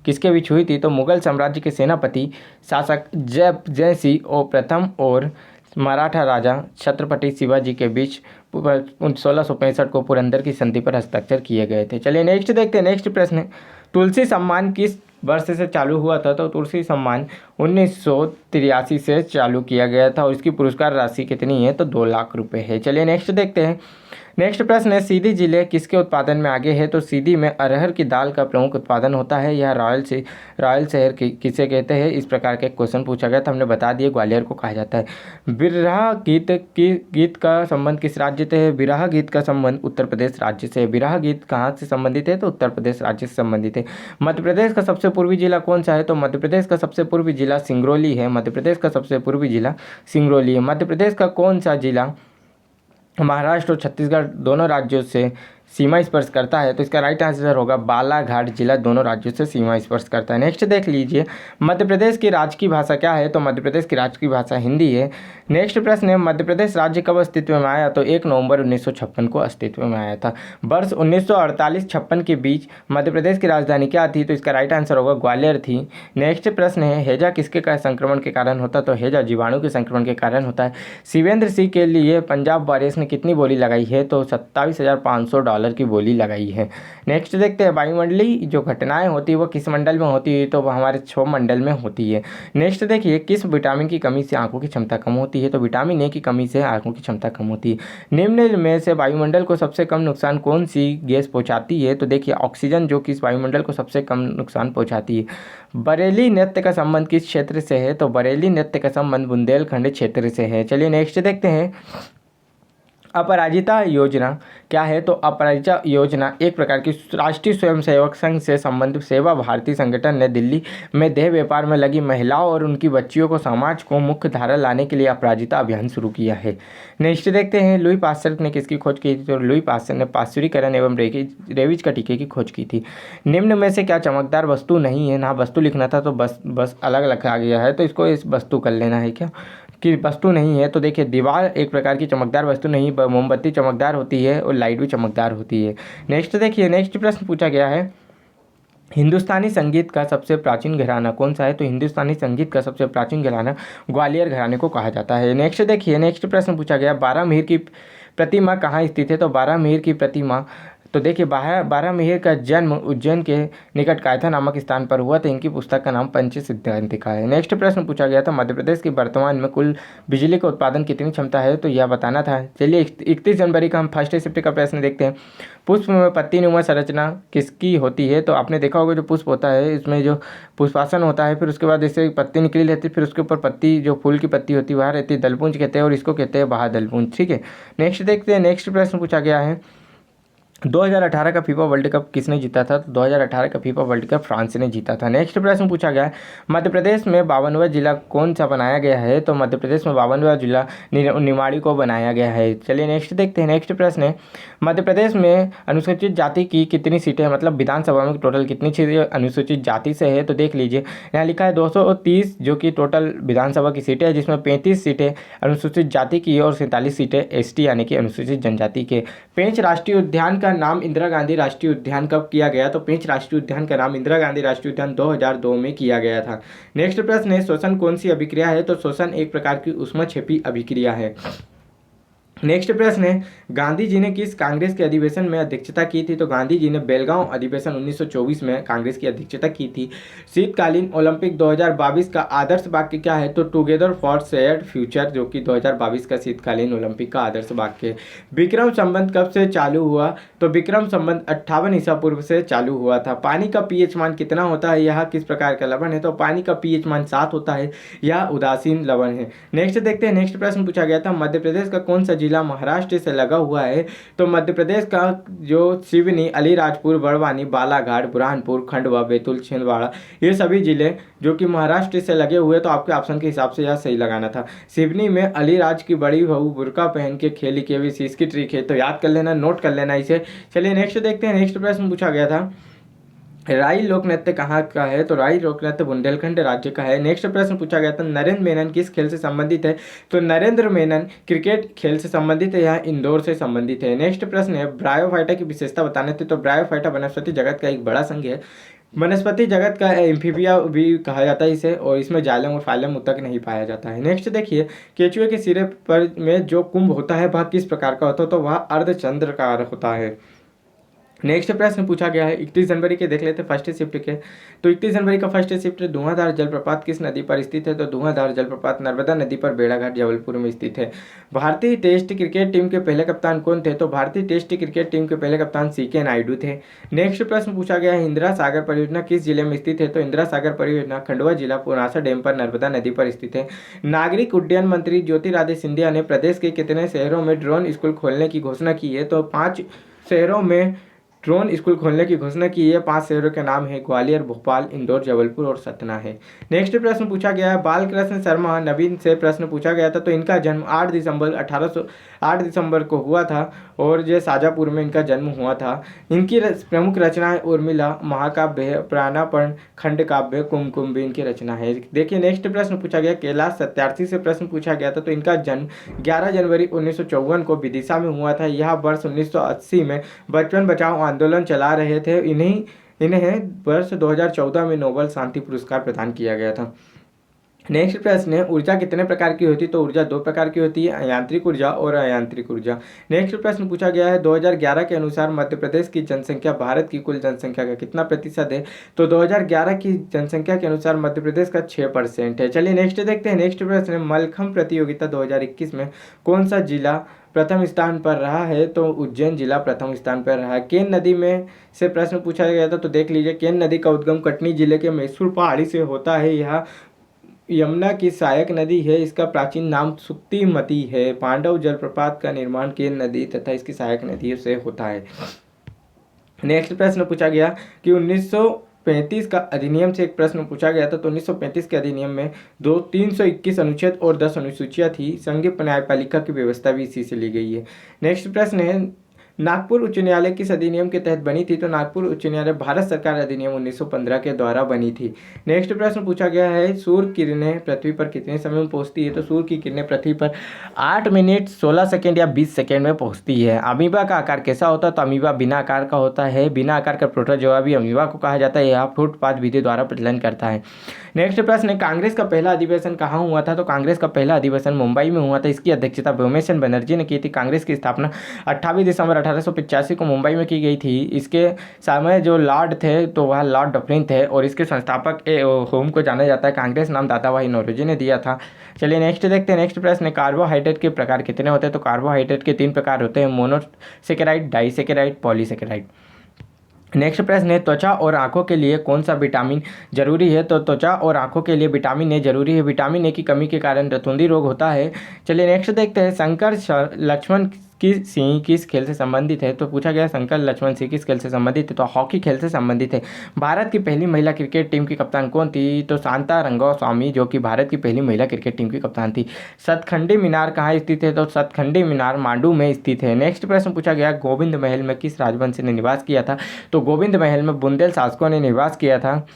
A: किसके बीच हुई थी? तो मुगल साम्राज्य के सेनापति शासक जयसिंह प्रथम और मराठा राजा छत्रपति शिवाजी के बीच 1665 को पुरंदर की संधि पर हस्ताक्षर किए गए थे। चलिए नेक्स्ट देखते हैं, नेक्स्ट प्रश्न है, तुलसी सम्मान किस वर्ष से चालू हुआ था? तो तुलसी सम्मान 1983 से चालू किया गया था और इसकी पुरस्कार राशि कितनी है? तो 2 लाख रुपए है। चलिए नेक्स्ट देखते हैं, नेक्स्ट प्रश्न है, सीधी जिले किसके उत्पादन में आगे है? तो सीधी में अरहर की दाल का प्रमुख उत्पादन होता है। यह रॉयल शहर किसे कहते हैं? इस प्रकार के क्वेश्चन पूछा गया था, हमने बता दिए ग्वालियर को कहा जाता है। बिरहा गीत का संबंध किस राज्य से है? बिरहा गीत का संबंध उत्तर प्रदेश राज्य से है। बिरहा गीत कहाँ से संबंधित है? तो उत्तर प्रदेश राज्य से संबंधित है। मध्य प्रदेश का सबसे पूर्वी जिला कौन सा है? तो मध्य प्रदेश का सबसे पूर्वी जिला सिंगरौली है। मध्य प्रदेश का सबसे पूर्वी जिला सिंगरौली है। मध्य प्रदेश का कौन सा जिला महाराष्ट्र और छत्तीसगढ़ दोनों राज्यों से सीमा स्पर्श करता है? तो इसका राइट आंसर होगा बालाघाट जिला दोनों राज्यों से सीमा स्पर्श करता है। नेक्स्ट देख लीजिए, मध्य प्रदेश की राजकीय भाषा क्या है? तो मध्य प्रदेश की राजकीय भाषा हिंदी है। नेक्स्ट प्रश्न है, मध्य प्रदेश राज्य कब अस्तित्व में आया? तो 1 नवंबर 1956 को अस्तित्व में आया था। वर्ष 1948-56 के बीच मध्य प्रदेश की राजधानी क्या थी? तो इसका राइट आंसर होगा ग्वालियर थी। नेक्स्ट प्रश्न है, हैजा किसके का संक्रमण के कारण होता है? तो हैजा जीवाणु के संक्रमण के कारण होता है। शिवेंद्र सिंह के लिए पंजाब वॉरियर्स ने कितनी बोली लगाई है? तो $27,500 की बोली लगाई है। नेक्स्ट देखते हैं, वायुमंडलीय जो घटनाएं होती है वो किस मंडल में होती है? तो वह हमारे क्षोभ मंडल में होती है। नेक्स्ट देखिए, किस विटामिन की कमी से आंखों की क्षमता कम होती है? तो विटामिन ए की कमी से आंखों की क्षमता कम होती है। निम्न में से वायुमंडल को सबसे कम नुकसान कौन सी गैस पहुंचाती है? तो देखिए ऑक्सीजन, जो कि इस वायुमंडल को सबसे कम नुकसान पहुंचाती है। बरेली नृत्य का संबंध किस क्षेत्र से है? तो बरेली नृत्य का संबंध बुंदेलखंड क्षेत्र से है। चलिए नेक्स्ट देखते हैं, अपराजिता योजना क्या है? तो अपराजिता योजना एक प्रकार की राष्ट्रीय स्वयंसेवक संघ से संबंधित सेवा भारती संगठन ने दिल्ली में देह व्यापार में लगी महिलाओं और उनकी बच्चियों को समाज को मुख्य धारा लाने के लिए अपराजिता अभियान शुरू किया है। नेक्स्ट देखते हैं, लुई पास्चर ने किसकी खोज की थी? तो लुई पास्चर ने पाश्चुरीकरण एवं रेबीज का टीके की खोज की थी। निम्न में से क्या चमकदार वस्तु नहीं है? ना वस्तु लिखना था तो बस अलग लिखा गया है, तो इसको इस वस्तु कर लेना है क्या कि वस्तु नहीं है। तो देखिए दीवार एक प्रकार की चमकदार वस्तु नहीं, मोमबत्ती चमकदार होती है और लाइट भी चमकदार होती है। नेक्स्ट देखिए, नेक्स्ट प्रश्न पूछा गया है, हिंदुस्तानी संगीत का सबसे प्राचीन घराना कौन सा है? तो हिंदुस्तानी संगीत का सबसे प्राचीन घराना ग्वालियर घराने को कहा जाता है। नेक्स्ट देखिए, नेक्स्ट प्रश्न पूछा गया, बारामीर की प्रतिमा कहाँ स्थित है? तो बारामीर की प्रतिमा, तो देखिए बारामीर का जन्म उज्जैन के निकट कायथा नामक स्थान पर हुआ था। इनकी पुस्तक का नाम पंच सिद्धांतिका है। नेक्स्ट प्रश्न पूछा गया था, मध्य प्रदेश की वर्तमान में कुल बिजली का उत्पादन कितनी क्षमता है? तो यह बताना था। चलिए 31 जनवरी का हम फर्स्ट शिफ्ट का प्रश्न देखते हैं। पुष्प में पत्तीनुमा संरचना किसकी होती है? तो आपने देखा होगा जो पुष्प होता है इसमें जो पुष्पासन होता है, फिर उसके बाद जैसे पत्ती निकली रहती है, फिर उसके ऊपर पत्ती जो फूल की पत्ती होती है वह रहती है, दलपुंज कहते हैं और इसको कहते हैं महादलपुंज। ठीक है, नेक्स्ट देखते हैं, नेक्स्ट प्रश्न पूछा गया है, 2018 का फीफा वर्ल्ड कप किसने जीता था? तो 2018 का फीफा वर्ल्ड कप फ्रांस ने जीता था। नेक्स्ट प्रश्न पूछा गया है, मध्य प्रदेश में 52वां जिला कौन सा बनाया गया है? तो मध्य प्रदेश में 52वां जिला निमाड़ी को बनाया गया है। चलिए नेक्स्ट देखते हैं, नेक्स्ट प्रश्न है, मध्य प्रदेश में अनुसूचित जाति की कितनी सीटें हैं? मतलब विधानसभा में टोटल कितनी सीटें अनुसूचित जाति से है? तो देख लीजिए यहाँ लिखा है 230 जो कि टोटल विधानसभा की सीटें हैं, जिसमें 35 सीटें अनुसूचित जाति की और 47 सीटें एसटी यानी कि अनुसूचित जनजाति के। पेंच राष्ट्रीय उद्यान का नाम इंदिरा गांधी राष्ट्रीय उद्यान कब किया गया? तो पेंच राष्ट्रीय उद्यान का नाम इंदिरा गांधी राष्ट्रीय उद्यान 2002 में किया गया था। नेक्स्ट प्रश्न है, श्वसन कौन सी अभिक्रिया है? तो श्वसन एक प्रकार की ऊष्मक्षेपी अभिक्रिया है। नेक्स्ट प्रश्न है, गांधी जी ने किस कांग्रेस के अधिवेशन में अध्यक्षता की थी? तो गांधी जी ने बेलगांव अधिवेशन 1924 में कांग्रेस की अध्यक्षता की थी। शीतकालीन ओलंपिक 2022 का आदर्श वाक्य क्या है? तो टुगेदर फॉर शेयर्ड फ्यूचर, जो कि 2022 का शीतकालीन ओलंपिक का आदर्श वाक्य है। विक्रम संबंध कब से चालू हुआ? तो विक्रम संबंध 58 ईसा पूर्व से चालू हुआ था। पानी का पीएच मान कितना होता है? यह किस प्रकार का लवण है? तो पानी का पीएच मान 7 होता है, यह उदासीन लवण है। नेक्स्ट देखते हैं, नेक्स्ट प्रश्न पूछा गया था, मध्य प्रदेश का कौन सा जिला महाराष्ट्र से लगा हुआ है? तो मध्य प्रदेश का जो सिवनी, अलीराजपुर, बड़वानी, बालाघाट, बुरहानपुर, खंडवा, बैतूल, छिंदवाड़ा, ये सभी जिले जो कि महाराष्ट्र से लगे हुए, तो आपके ऑप्शन के हिसाब से यह सही लगाना था। सिवनी में अलीराज की बड़ी बहू बुर्का पहन के खेली केवी इसकी ट्रिक है, तो याद कर लेना, नोट कर लेना इसे। चलिए नेक्स्ट देखते हैं, नेक्स्ट प्रश्न पूछा गया था, राई लोक नृत्य कहाँ का है? तो राई लोक नृत्य बुंदेलखंड राज्य का है। नेक्स्ट प्रश्न पूछा गया था, नरेंद्र मेनन किस खेल से संबंधित है? तो नरेंद्र मेनन क्रिकेट खेल से संबंधित है, यह इंदौर से संबंधित है। नेक्स्ट प्रश्न है, ब्रायोफाइटा की विशेषता बताने थे। तो ब्रायोफाइटा वनस्पति जगत का एक बड़ा संघ है, वनस्पति जगत का एम्फीबिया भी कहा जाता है इसे, और इसमें जाइलम और फाइलम तक नहीं पाया जाता है। नेक्स्ट देखिए, केचुए के सिरे पर में जो कुंभ होता है वह किस प्रकार का होता है? तो वह अर्धचंद्राकार होता है। नेक्स्ट प्रश्न पूछा गया है 31 जनवरी के, देख लेते फर्स्ट शिफ्ट के। तो 31 जनवरी का फर्स्ट शिफ्ट, धुआंधार जलप्रपात किस नदी पर स्थित है? तो धुआंधार जलप्रपात नर्मदा नदी पर बेड़ाघाट जबलपुर में स्थित है। भारतीय टेस्ट क्रिकेट टीम के पहले कप्तान कौन थे? तो भारतीय टेस्ट क्रिकेट टीम के पहले कप्तान सीके नायडू थे। नेक्स्ट प्रश्न पूछा गया है इंदिरा सागर परियोजना किस जिले में स्थित है? तो इंदिरा सागर परियोजना खंडवा जिला पुनासा डैम पर नर्मदा नदी पर स्थित है। नागरिक उड्डयन मंत्री ज्योतिरादित्य सिंधिया ने प्रदेश के कितने शहरों में ड्रोन स्कूल खोलने की घोषणा की है? तो 5 शहरों में ड्रोन स्कूल खोलने की घोषणा की है। 5 शहरों के नाम है ग्वालियर, भोपाल, इंदौर, जबलपुर और सतना है। नेक्स्ट प्रश्न पूछा गया है बालकृष्ण शर्मा नवीन से प्रश्न पूछा गया था। तो इनका जन्म 8 दिसंबर को हुआ था और ये शाजापुर में इनका जन्म हुआ था। इनकी प्रमुख रचनाएं उर्मिला, महाकाव्य, प्राणापण, खंड काव्य, कुमकुम भी इनकी रचना है। देखिए नेक्स्ट प्रश्न पूछा गया कैलाश सत्यार्थी से प्रश्न पूछा गया था। तो इनका जन्म 11 जनवरी 1954 को विदिशा में हुआ था। यह वर्ष 1980 में बचपन बचाओ आंदोलन चला रहे थे। इन्हें वर्ष 2014 में नोबेल शांति पुरस्कार प्रदान किया गया था। नेक्स्ट प्रश्न है ऊर्जा कितने प्रकार की होती है? तो ऊर्जा 2 प्रकार की होती है, यांत्रिक ऊर्जा और अयांत्रिक ऊर्जा। नेक्स्ट प्रश्न पूछा गया है 2011 के अनुसार मध्य प्रदेश की जनसंख्या भारत की कुल जनसंख्या का कितना प्रतिशत है? तो 2011 की जनसंख्या के अनुसार मध्य प्रदेश का 6% है। चलिए नेक्स्ट देखते हैं। नेक्स्ट प्रश्न है मलखंभ प्रतियोगिता 2021 में कौन सा जिला प्रथम स्थान पर रहा है? तो उज्जैन जिला प्रथम स्थान पर रहा है। केन नदी में से प्रश्न पूछा गया था। तो देख लीजिए केन नदी का उद्गम कटनी जिले के मैसूर पहाड़ी से होता है। यह यमुना की सहायक नदी है। इसका प्राचीन नाम सुक्तिमती है। पांडव जलप्रपात का निर्माण केन नदी तथा इसकी सहायक नदी से होता है। नेक्स्ट प्रश्न पूछा गया कि 1935 का अधिनियम से एक प्रश्न पूछा गया था। तो 1935 के अधिनियम में 321 अनुच्छेद और 10 अनुसूचियाँ थी। संघीय न्यायपालिका की व्यवस्था भी इसी से ली गई है। नेक्स्ट प्रश्न है नागपुर उच्च न्यायालय किस अधिनियम के तहत बनी थी? तो नागपुर उच्च न्यायालय भारत सरकार अधिनियम 1915 के द्वारा बनी थी। नेक्स्ट प्रश्न पूछा गया है सूर्य किरणें पृथ्वी पर कितने समय में पहुंचती है? तो सूर्य की किरणें पृथ्वी पर 8 मिनट 16 सेकेंड या 20 सेकेंड में पहुंचती है। अमीबा का आकार कैसा होता है? तो अमीबा बिना आकार का होता है। बिना आकार का प्रोटोजोआ भी अमीबा को कहा जाता है। यह फुटपाथ विधि द्वारा प्रजनन करता है। नेक्स्ट प्रश्न है कांग्रेस का पहला अधिवेशन कहाँ हुआ था? तो कांग्रेस का पहला अधिवेशन मुंबई में हुआ था। इसकी अध्यक्षता व्योमेशन बनर्जी ने की थी। कांग्रेस की स्थापना 28 दिसंबर 1885 को मुंबई में की गई थी। इसके समय जो लॉर्ड थे तो वह लॉर्ड डफरिन थे और इसके संस्थापक होम को जाना जाता है। कांग्रेस नाम दादा भाई नौरोजी ने दिया था। चलिए नेक्स्ट देखते हैं। नेक्स्ट प्रश्न है कार्बोहाइड्रेट के प्रकार कितने होते हैं? तो कार्बोहाइड्रेट के 3 प्रकार होते हैं, मोनोसेकेराइड, डाइसेकेराइड, पॉलीसेकेराइड। नेक्स्ट प्रश्न है त्वचा और आंखों के लिए कौन सा विटामिन जरूरी है? तो त्वचा और आंखों के लिए विटामिन ए जरूरी है। विटामिन ए की कमी के कारण रतुंधी रोग होता है। चलिए नेक्स्ट देखते हैं शंकर लक्ष्मण की सिंह किस खेल से संबंधित है? तो पूछा गया शंकर लक्ष्मण सिंह किस खेल से संबंधित है? तो हॉकी खेल से संबंधित है। भारत की पहली महिला क्रिकेट टीम की कप्तान कौन थी? तो शांता रंगास्वामी जो कि भारत की पहली महिला क्रिकेट टीम की कप्तान थी। सतखंडी मीनार कहाँ स्थित है? तो सतखंडी मीनार मांडू में स्थित है। नेक्स्ट प्रश्न पूछा गया गोविंद महल में किस राजवंश ने निवास किया था? तो गोविंद महल में बुंदेल शासकों ने निवास किया था।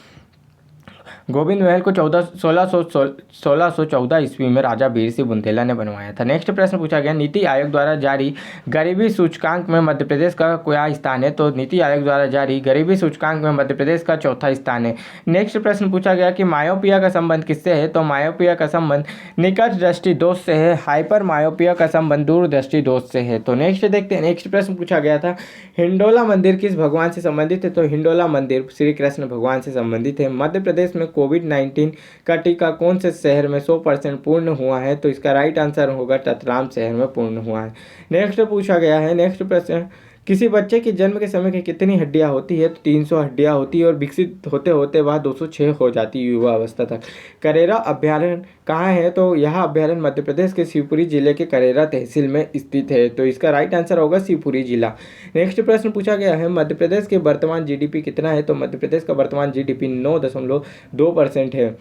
A: गोविंद महल को 1614 ईस्वी में राजा वीर सिंह बुंदेला ने बनवाया था। नेक्स्ट प्रश्न पूछा गया नीति आयोग द्वारा जारी गरीबी सूचकांक में मध्य प्रदेश का क्या स्थान है? तो नीति आयोग द्वारा जारी गरीबी सूचकांक में मध्य प्रदेश का 4था स्थान है। नेक्स्ट प्रश्न पूछा गया कि मायोपिया का संबंध किससे है? तो मायोपिया का संबंध निकट दृष्टि दोष से है। हाइपर मायोपिया का संबंध दूर दृष्टि दोष से है। तो नेक्स्ट देखते हैं। नेक्स्ट प्रश्न पूछा गया था हिंडोला मंदिर किस भगवान से संबंधित है? तो हिंडोला मंदिर श्री कृष्ण भगवान से संबंधित है। मध्य प्रदेश में कोविड-19 का टीका कौन से शहर में 100% पूर्ण हुआ है? तो इसका राइट आंसर होगा रतलाम शहर में पूर्ण हुआ है। नेक्स्ट पूछा गया है। नेक्स्ट प्रश्न किसी बच्चे के जन्म के समय की कितनी हड्डियां होती है? तो 300 हड्डियां होती है और विकसित होते होते वह 206 हो जाती है युवा अवस्था तक। करेरा अभ्यारण्य कहाँ है? तो यह अभ्यारण्य मध्य प्रदेश के शिवपुरी जिले के करेरा तहसील में स्थित है। तो इसका राइट आंसर होगा शिवपुरी जिला। नेक्स्ट प्रश्न पूछा गया है मध्य प्रदेश के वर्तमान जीडीपी कितना है? तो मध्य प्रदेश का वर्तमान जीडीपी 9.2% है।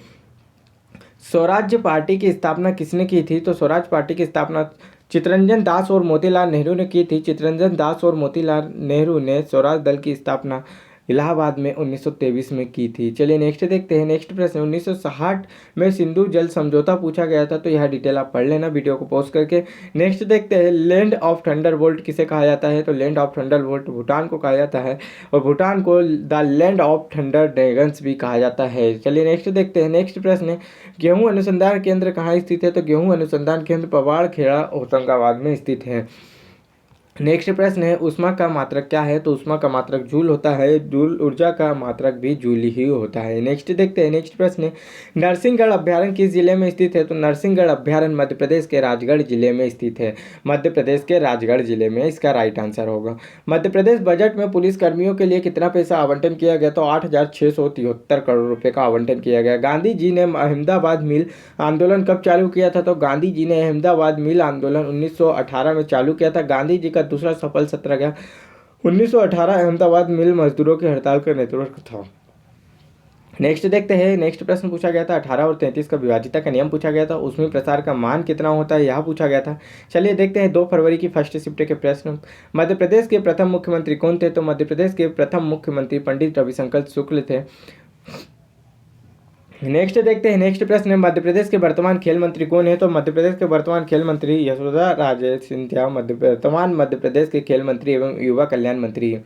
A: स्वराज्य पार्टी की स्थापना किसने की थी? तो स्वराज पार्टी की स्थापना चित्तरंजन दास और मोतीलाल नेहरू ने की थी। चित्तरंजन दास और मोतीलाल नेहरू ने स्वराज दल की स्थापना इलाहाबाद में 1923 में की थी। चलिए नेक्स्ट देखते हैं। नेक्स्ट प्रश्न 1960 में सिंधु जल समझौता पूछा गया था। तो यह डिटेल आप पढ़ लेना वीडियो को पॉज करके। नेक्स्ट देखते हैं लैंड ऑफ थंडरबोल्ट किसे कहा जाता है? तो लैंड ऑफ थंडरबोल्ट भूटान को कहा जाता है और भूटान को the land of thunder dragons भी कहा जाता है। चलिए नेक्स्ट देखते हैं। नेक्स्ट प्रश्न गेहूं अनुसंधान केंद्र कहाँ स्थित है? तो गेहूं अनुसंधान केंद्र पवाड़ खेड़ा होशंगाबाद में स्थित है। नेक्स्ट प्रश्न है ऊष्मा का मात्रक क्या है? तो ऊष्मा का मात्रक जूल होता है। जूल ऊर्जा का मात्रक भी जूल ही होता है। नेक्स्ट देखते हैं, नेक्स्ट प्रश्न है नरसिंहगढ़ अभ्यारण्य किस जिले में स्थित है? तो नरसिंहगढ़ अभ्यारण्य मध्य प्रदेश के राजगढ़ जिले में स्थित है। मध्य प्रदेश के राजगढ़ जिले में इसका राइट आंसर होगा। मध्य प्रदेश बजट में पुलिस कर्मियों के लिए कितना पैसा आवंटन किया गया? तो 8,673 करोड़ रुपए का आवंटन किया गया। गांधी जी ने अहमदाबाद मिल आंदोलन कब चालू किया था? तो गांधी जी ने अहमदाबाद मिल आंदोलन 1918 में चालू किया था। गांधी जी का दूसरा सफल सत्याग्रह 1918 अहमदाबाद मिल मजदूरों की हड़ताल का नेतृत्व था। नेक्स्ट देखते हैं, नेक्स्ट प्रश्न पूछा गया था 18 और 33 का विभाजिता का नियम पूछा गया था। उसमें प्रसार का मान कितना होता है यह पूछा गया था। चलिए देखते हैं 2 फरवरी की फर्स्ट शिफ्ट के प्रश्न। मध्य प्रदेश के प्रथम मुख्यमंत्री कौन थे? तो मध्य प्रदेश के प्रथम मुख्यमंत्री पंडित रविशंकर शुक्ल थे। नेक्स्ट देखते हैं, नेक्स्ट प्रश्न है मध्य प्रदेश के वर्तमान खेल मंत्री कौन है? तो मध्य प्रदेश के वर्तमान खेल मंत्री यशोधरा राजे सिंधिया वर्तमान मध्य प्रदेश के खेल मंत्री एवं युवा कल्याण मंत्री है।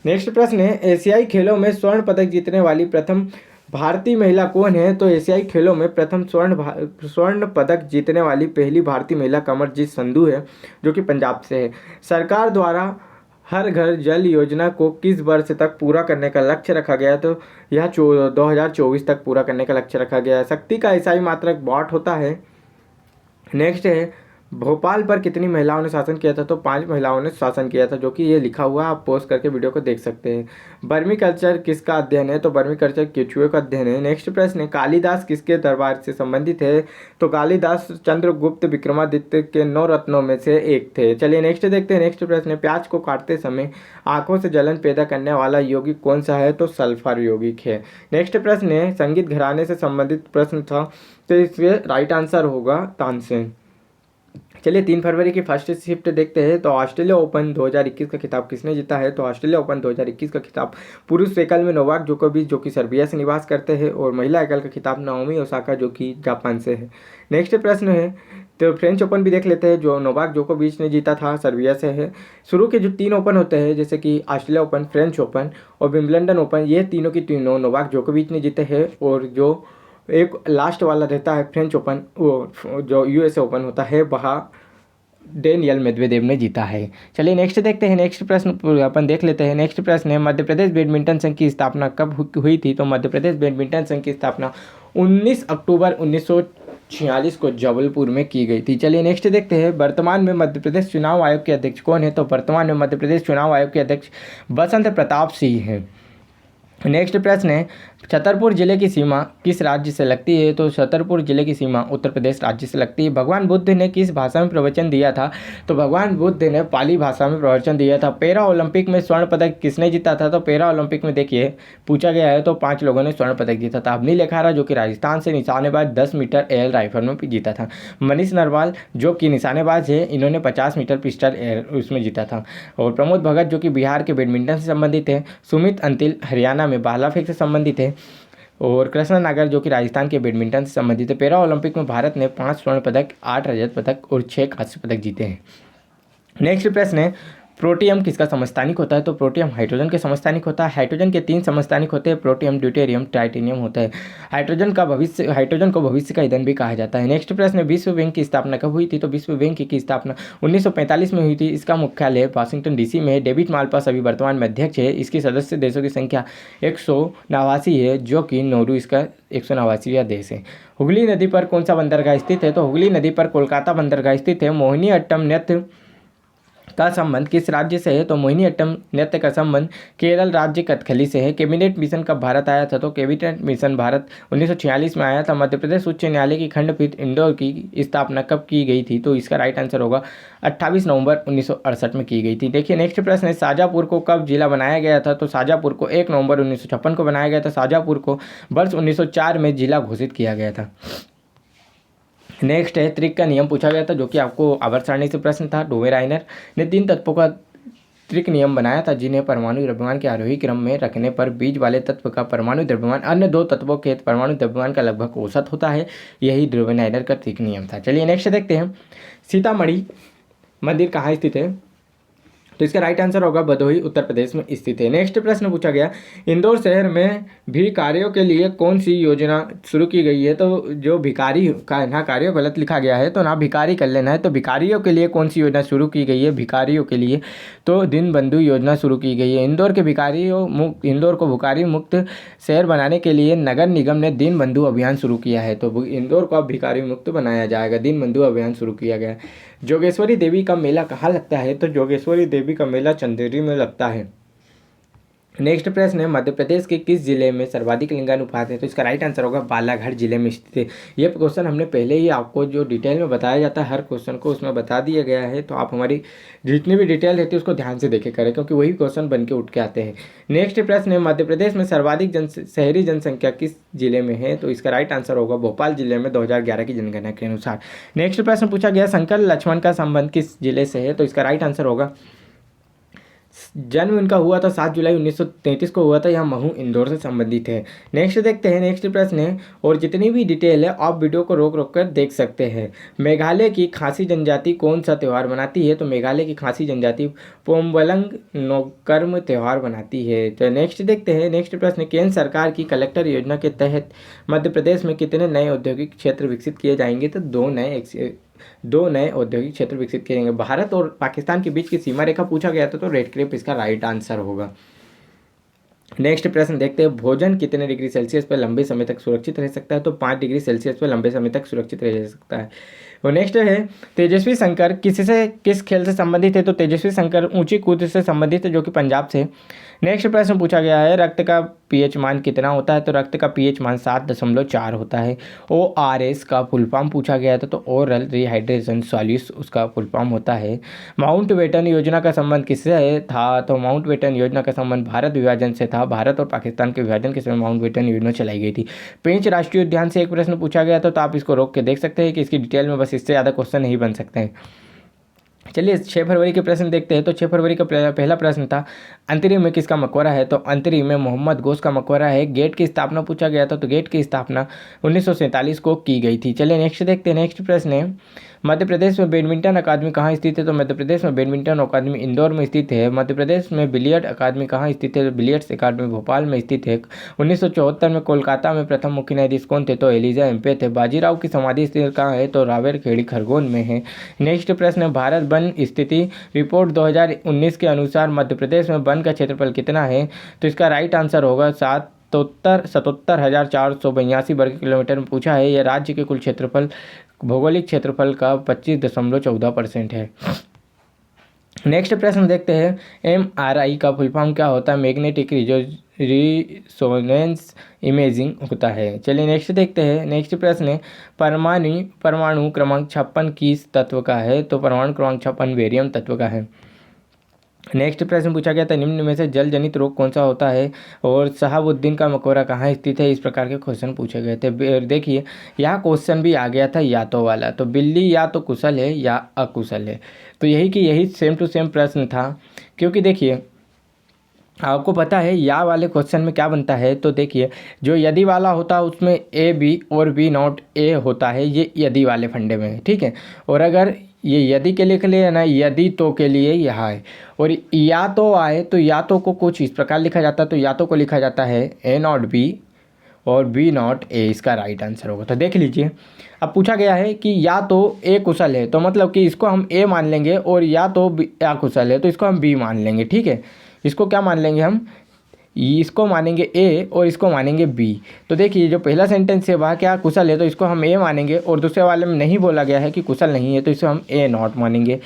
A: नेक्स्ट प्रश्न है एशियाई खेलों में स्वर्ण पदक जीतने वाली प्रथम भारतीय महिला कौन है? तो एशियाई खेलों में प्रथम स्वर्ण पदक जीतने वाली पहली भारतीय महिला कमरजीत संधू है, जो कि पंजाब से है। सरकार द्वारा हर घर जल योजना को किस वर्ष तक पूरा करने का लक्ष्य रखा गया? तो यह 2024 तक पूरा करने का लक्ष्य रखा गया है। शक्ति का ईसाई मात्रक वॉट होता है। नेक्स्ट है भोपाल पर कितनी महिलाओं ने शासन किया था? तो 5 महिलाओं ने शासन किया था, जो कि ये लिखा हुआ है, आप पोस्ट करके वीडियो को देख सकते हैं। बर्मी कल्चर किसका अध्ययन है? तो बर्मी कल्चर केचुए का अध्ययन है। नेक्स्ट प्रश्न है कालिदास किसके दरबार से संबंधित है? तो कालिदास चंद्रगुप्त विक्रमादित्य के 9 रत्नों में से एक थे। चलिए नेक्स्ट देखते हैं, नेक्स्ट प्रश्न है प्याज को काटते समय आंखों से जलन पैदा करने वाला यौगिक कौन सा है? तो सल्फर यौगिक है। नेक्स्ट प्रश्न है संगीत घराने से संबंधित प्रश्न था, तो इसमें राइट आंसर होगा तानसेन। चलिए 3 फरवरी की फर्स्ट शिफ्ट देखते हैं। तो ऑस्ट्रेलिया ओपन 2021 का खिताब किसने जीता है? तो ऑस्ट्रेलिया ओपन 2021 का खिताब पुरुष एकल में नोवाक जोकोविच, जो कि सर्बिया से निवास करते हैं, और महिला एकल का खिताब नाओमी ओसाका, जो कि जापान से है। नेक्स्ट प्रश्न है तो फ्रेंच ओपन भी देख लेते हैं, जो नोवाक जोकोविच ने जीता था, सर्बिया से है। शुरू के जो 3 ओपन होते हैं, जैसे कि ऑस्ट्रेलिया ओपन, फ्रेंच ओपन और विंबलडन ओपन, ये तीनों की तीनों नोवाक जोकोविच ने जीते हैं। और जो एक लास्ट वाला रहता है फ्रेंच ओपन, वो जो यूएसए ओपन होता है, वहाँ डेनियल मेदवेदेव ने जीता है। चलिए नेक्स्ट देखते हैं, नेक्स्ट प्रश्न अपन देख लेते हैं। नेक्स्ट प्रश्न है मध्य प्रदेश बैडमिंटन संघ की स्थापना कब हुई थी? तो मध्य प्रदेश बैडमिंटन संघ की स्थापना 19 अक्टूबर 1946 को जबलपुर में की गई थी। चलिए नेक्स्ट देखते हैं वर्तमान में मध्य प्रदेश चुनाव आयोग के अध्यक्ष कौन है? तो वर्तमान में मध्य प्रदेश चुनाव आयोग के अध्यक्ष बसंत प्रताप सिंह हैं। नेक्स्ट प्रश्न है छतरपुर जिले की सीमा किस राज्य से लगती है? तो छतरपुर जिले की सीमा उत्तर प्रदेश राज्य से लगती है। भगवान बुद्ध ने किस भाषा में प्रवचन दिया था? तो भगवान बुद्ध ने पाली भाषा में प्रवचन दिया था। पैरा ओलंपिक में स्वर्ण पदक किसने जीता था? तो पैरा ओलंपिक में देखिए पूछा गया है, तो 5 लोगों ने स्वर्ण पदक जीता था। अवनी लेखारा, जो कि राजस्थान से निशानेबाज 10 मीटर एयर राइफल में जीता था। मनीष नरवाल, जो कि निशानेबाज है, इन्होंने 50 मीटर पिस्टल एयर उसमें जीता था। और प्रमोद भगत, जो कि बिहार के बैडमिंटन से संबंधित है। सुमित अंतिल हरियाणा में भाला फेंक से संबंधित है। और कृष्णा नागर, जो कि राजस्थान के बैडमिंटन से संबंधित है। पैरा ओलंपिक में भारत ने 5 स्वर्ण पदक, 8 रजत पदक और 6 कांस्य पदक जीते हैं। नेक्स्ट प्रश्न है प्रोटियम किसका समस्थानिक होता है? तो प्रोटियम हाइड्रोजन के समस्थानिक होता है। हाइड्रोजन के 3 समस्थानिक होते हैं, प्रोटियम, ड्यूटेरियम, टाइटेनियम होता है। हाइड्रोजन को भविष्य का ईंधन भी कहा जाता है। नेक्स्ट प्रश्न है विश्व बैंक की स्थापना कब हुई थी? तो विश्व बैंक की स्थापना 1945 में हुई थी। इसका मुख्यालय वाशिंगटन डीसी में है। डेविड मालपास अभी वर्तमान में अध्यक्ष है। इसकी सदस्य देशों की संख्या 189 है, जो कि नोरू इसका 189वां देश है। हुगली नदी पर कौन सा बंदरगाह स्थित है? तो हुगली नदी पर कोलकाता बंदरगाह स्थित है। मोहिनीअट्टम नृत्य का संबंध किस राज्य से है? तो मोहिनीअट्टम नृत्य का संबंध केरल राज्य कथकली से है। कैबिनेट मिशन कब भारत आया था? तो कैबिनेट मिशन भारत 1946 में आया था। मध्य प्रदेश उच्च न्यायालय की खंडपीठ इंदौर की स्थापना कब की गई थी? तो इसका राइट आंसर होगा 28 नवंबर 1968 में की गई थी। देखिए नेक्स्ट प्रश्न है शाजापुर को कब जिला बनाया गया था? तो शाजापुर को 1 नवंबर 1956 को बनाया गया था। शाजापुर को वर्ष 1904 में जिला घोषित किया गया था। नेक्स्ट है त्रिक का नियम पूछा गया था, जो कि आपको आवर्त सारणी से प्रश्न था। डोवेराइनर ने 3 तत्वों का त्रिक नियम बनाया था, जिन्हें परमाणु द्रव्यमान के आरोही क्रम में रखने पर बीज वाले तत्व का परमाणु द्रव्यमान अन्य 2 तत्वों के परमाणु द्रव्यमान का लगभग औसत होता है। यही डोवेराइनर का त्रिक नियम था। चलिए नेक्स्ट देखते हैं सीतामढ़ी मंदिर कहाँ स्थित है? तो इसका राइट आंसर होगा भदोही उत्तर प्रदेश में स्थित है। नेक्स्ट प्रश्न पूछा गया, इंदौर शहर में भिखारियों के लिए कौन सी योजना शुरू की गई है। तो जो भिखारी का यहाँ कार्य गलत लिखा गया है, तो ना भिखारी कर लेना है। तो भिखारियों के लिए कौन सी योजना शुरू की गई है, भिखारियों के लिए तो दीनबंधु योजना शुरू की गई है। इंदौर को भिखारी मुक्त शहर बनाने के लिए नगर निगम ने दीनबंधु अभियान शुरू किया है। तो इंदौर को अब भिखारी मुक्त बनाया जाएगा, दीनबंधु अभियान शुरू किया गया है। जोगेश्वरी देवी का मेला कहाँ लगता है। तो जोगेश्वरी देवी का मेला चंदेरी में लगता है। नेक्स्ट प्रश्न है, मध्य प्रदेश के किस जिले में सर्वाधिक लिंगानुपात है। तो इसका राइट आंसर होगा बालाघाट जिले में स्थित है। ये क्वेश्चन हमने पहले ही आपको जो डिटेल में बताया जाता है हर क्वेश्चन को उसमें बता दिया गया है। तो आप हमारी जितनी भी डिटेल रहती है उसको ध्यान से देखे करें, क्योंकि वही क्वेश्चन बन के उठ के आते हैं। नेक्स्ट प्रश्न है, मध्य प्रदेश में सर्वाधिक शहरी जनसंख्या किस जिले में है। तो इसका राइट आंसर होगा भोपाल जिले में 2011 की जनगणना के अनुसार। नेक्स्ट प्रश्न पूछा गया, शंकर लक्ष्मण का संबंध किस जिले से है। तो इसका राइट आंसर होगा, जन्म इनका हुआ था 7 जुलाई 1933 को हुआ था। यह महू इंदौर से संबंधित है। नेक्स्ट देखते हैं, नेक्स्ट प्रश्न है, और जितनी भी डिटेल है आप वीडियो को रोक रोक कर देख सकते हैं। मेघालय की खासी जनजाति कौन सा त्यौहार मनाती है। तो मेघालय की खासी जनजाति पोम्बलंग नोकर्म त्यौहार मनाती है। तो नेक्स्ट देखते हैं, नेक्स्ट प्रश्न, केंद्र सरकार की कलेक्टर योजना के तहत मध्य प्रदेश में कितने नए औद्योगिक क्षेत्र विकसित किए जाएंगे। तो दो नए औद्योगिक क्षेत्र विकसित किए जाएंगे। भारत और पाकिस्तान के बीच की सीमा रेखा पूछा गया था, तो रेड क्लिफ इसका राइट आंसर होगा। नेक्स्ट प्रश्न देखते हैं, भोजन कितने डिग्री सेल्सियस पर लंबे समय तक सुरक्षित रह सकता है। तो 5 डिग्री सेल्सियस पर लंबे समय तक सुरक्षित रह सकता है। और नेक्स्ट है, तेजस्वी शंकर किस खेल से संबंधित है। तो तेजस्वी शंकर ऊंची कूद से संबंधित है, जो कि पंजाब से। नेक्स्ट प्रश्न पूछा गया है, रक्त का पीएच मान कितना होता है। तो रक्त का पीएच मान 7.4 होता है। ORS का फुल फॉर्म पूछा गया था, तो ओरल रिहाइड्रेशन सॉल्यूस उसका फुल फॉर्म होता है। माउंट बेटन योजना का संबंध किससे था। तो माउंट बेटन योजना का संबंध भारत विभाजन से था। भारत और पाकिस्तान के विभाजन के समय माउंट बेटन योजना चलाई गई थी। पेंच राष्ट्रीय उद्यान से एक प्रश्न पूछा गया था, तो आप इसको रोक के देख सकते हैं कि इसकी डिटेल में बस इससे ज़्यादा क्वेश्चन नहीं बन सकते हैं। चलिए 6 फरवरी के प्रश्न देखते हैं। तो 6 फरवरी का पहला प्रश्न था, अंतरिम में किसका मकबरा है। तो अंतरिम में मोहम्मद गोश का मकबरा है। गेट की स्थापना पूछा गया था, तो गेट की स्थापना 1947 को की गई थी। चलिए नेक्स्ट देखते हैं, नेक्स्ट प्रश्न है, मध्य प्रदेश में बैडमिंटन अकादमी कहाँ स्थित है। तो मध्य प्रदेश में बैडमिंटन अकादमी इंदौर में स्थित है। मध्य प्रदेश में बिलियर्ड अकादमी कहाँ स्थित है। तो बिलियर्ड्स अकादमी भोपाल में स्थित है। 1974 में कोलकाता में प्रथम मुख्य न्यायाधीश कौन थे। तो एलिजा एम्पे थे। बाजीराव की समाधि स्थित कहाँ है। तो रावेरखेड़ी खरगोन में है। नेक्स्ट प्रश्न है, भारत वन स्थिति रिपोर्ट 2019 के अनुसार मध्य प्रदेश में वन का क्षेत्रफल कितना है। तो इसका राइट आंसर होगा 77,482 वर्ग किलोमीटर में पूछा है। यह राज्य के कुल क्षेत्रफल भौगोलिक क्षेत्रफल का 25.14% है। नेक्स्ट प्रश्न देखते हैं, MRI का फुल फॉर्म क्या होता है। मैग्नेटिक रिजोनेंस इमेजिंग होता है। चलिए नेक्स्ट देखते हैं, नेक्स्ट प्रश्न है, परमाणु क्रमांक 56 किस तत्व का है। तो परमाणु क्रमांक 56 बेरियम तत्व का है। नेक्स्ट प्रश्न पूछा गया था, निम्न में से जल जनित रोग कौन सा होता है और शहाबुद्दीन का मकबरा कहाँ स्थित है। इस प्रकार के क्वेश्चन पूछे गए थे। देखिए यहाँ क्वेश्चन भी आ गया था यातो वाला। तो बिल्ली या तो कुशल है या अकुशल है। तो यही सेम टू सेम प्रश्न था, क्योंकि देखिए आपको पता है या वाले क्वेश्चन में क्या बनता है। तो देखिए जो यदि वाला होता है उसमें A B और B नॉट A होता है, ये यदि वाले फंडे में है, ठीक है। और अगर ये यदि के लिए ना, यदि तो के लिए यहाँ है। और या तो आए तो या तो को कुछ इस प्रकार लिखा जाता है। तो या तो को लिखा जाता है A नॉट B और B नॉट A, इसका राइट आंसर होगा। तो देख लीजिए, अब पूछा गया है कि या तो A कुशल है, तो मतलब कि इसको हम A मान लेंगे, और या तो A कुशल है तो इसको हम B मान लेंगे, ठीक है। इसको क्या मान लेंगे हम, इसको मानेंगे A और इसको मानेंगे B। तो देखिए जो पहला सेंटेंस है वह क्या कुशल है, तो इसको हम A मानेंगे, और दूसरे वाले में नहीं बोला गया है कि कुशल नहीं है, तो इसको हम A नॉट मानेंगे।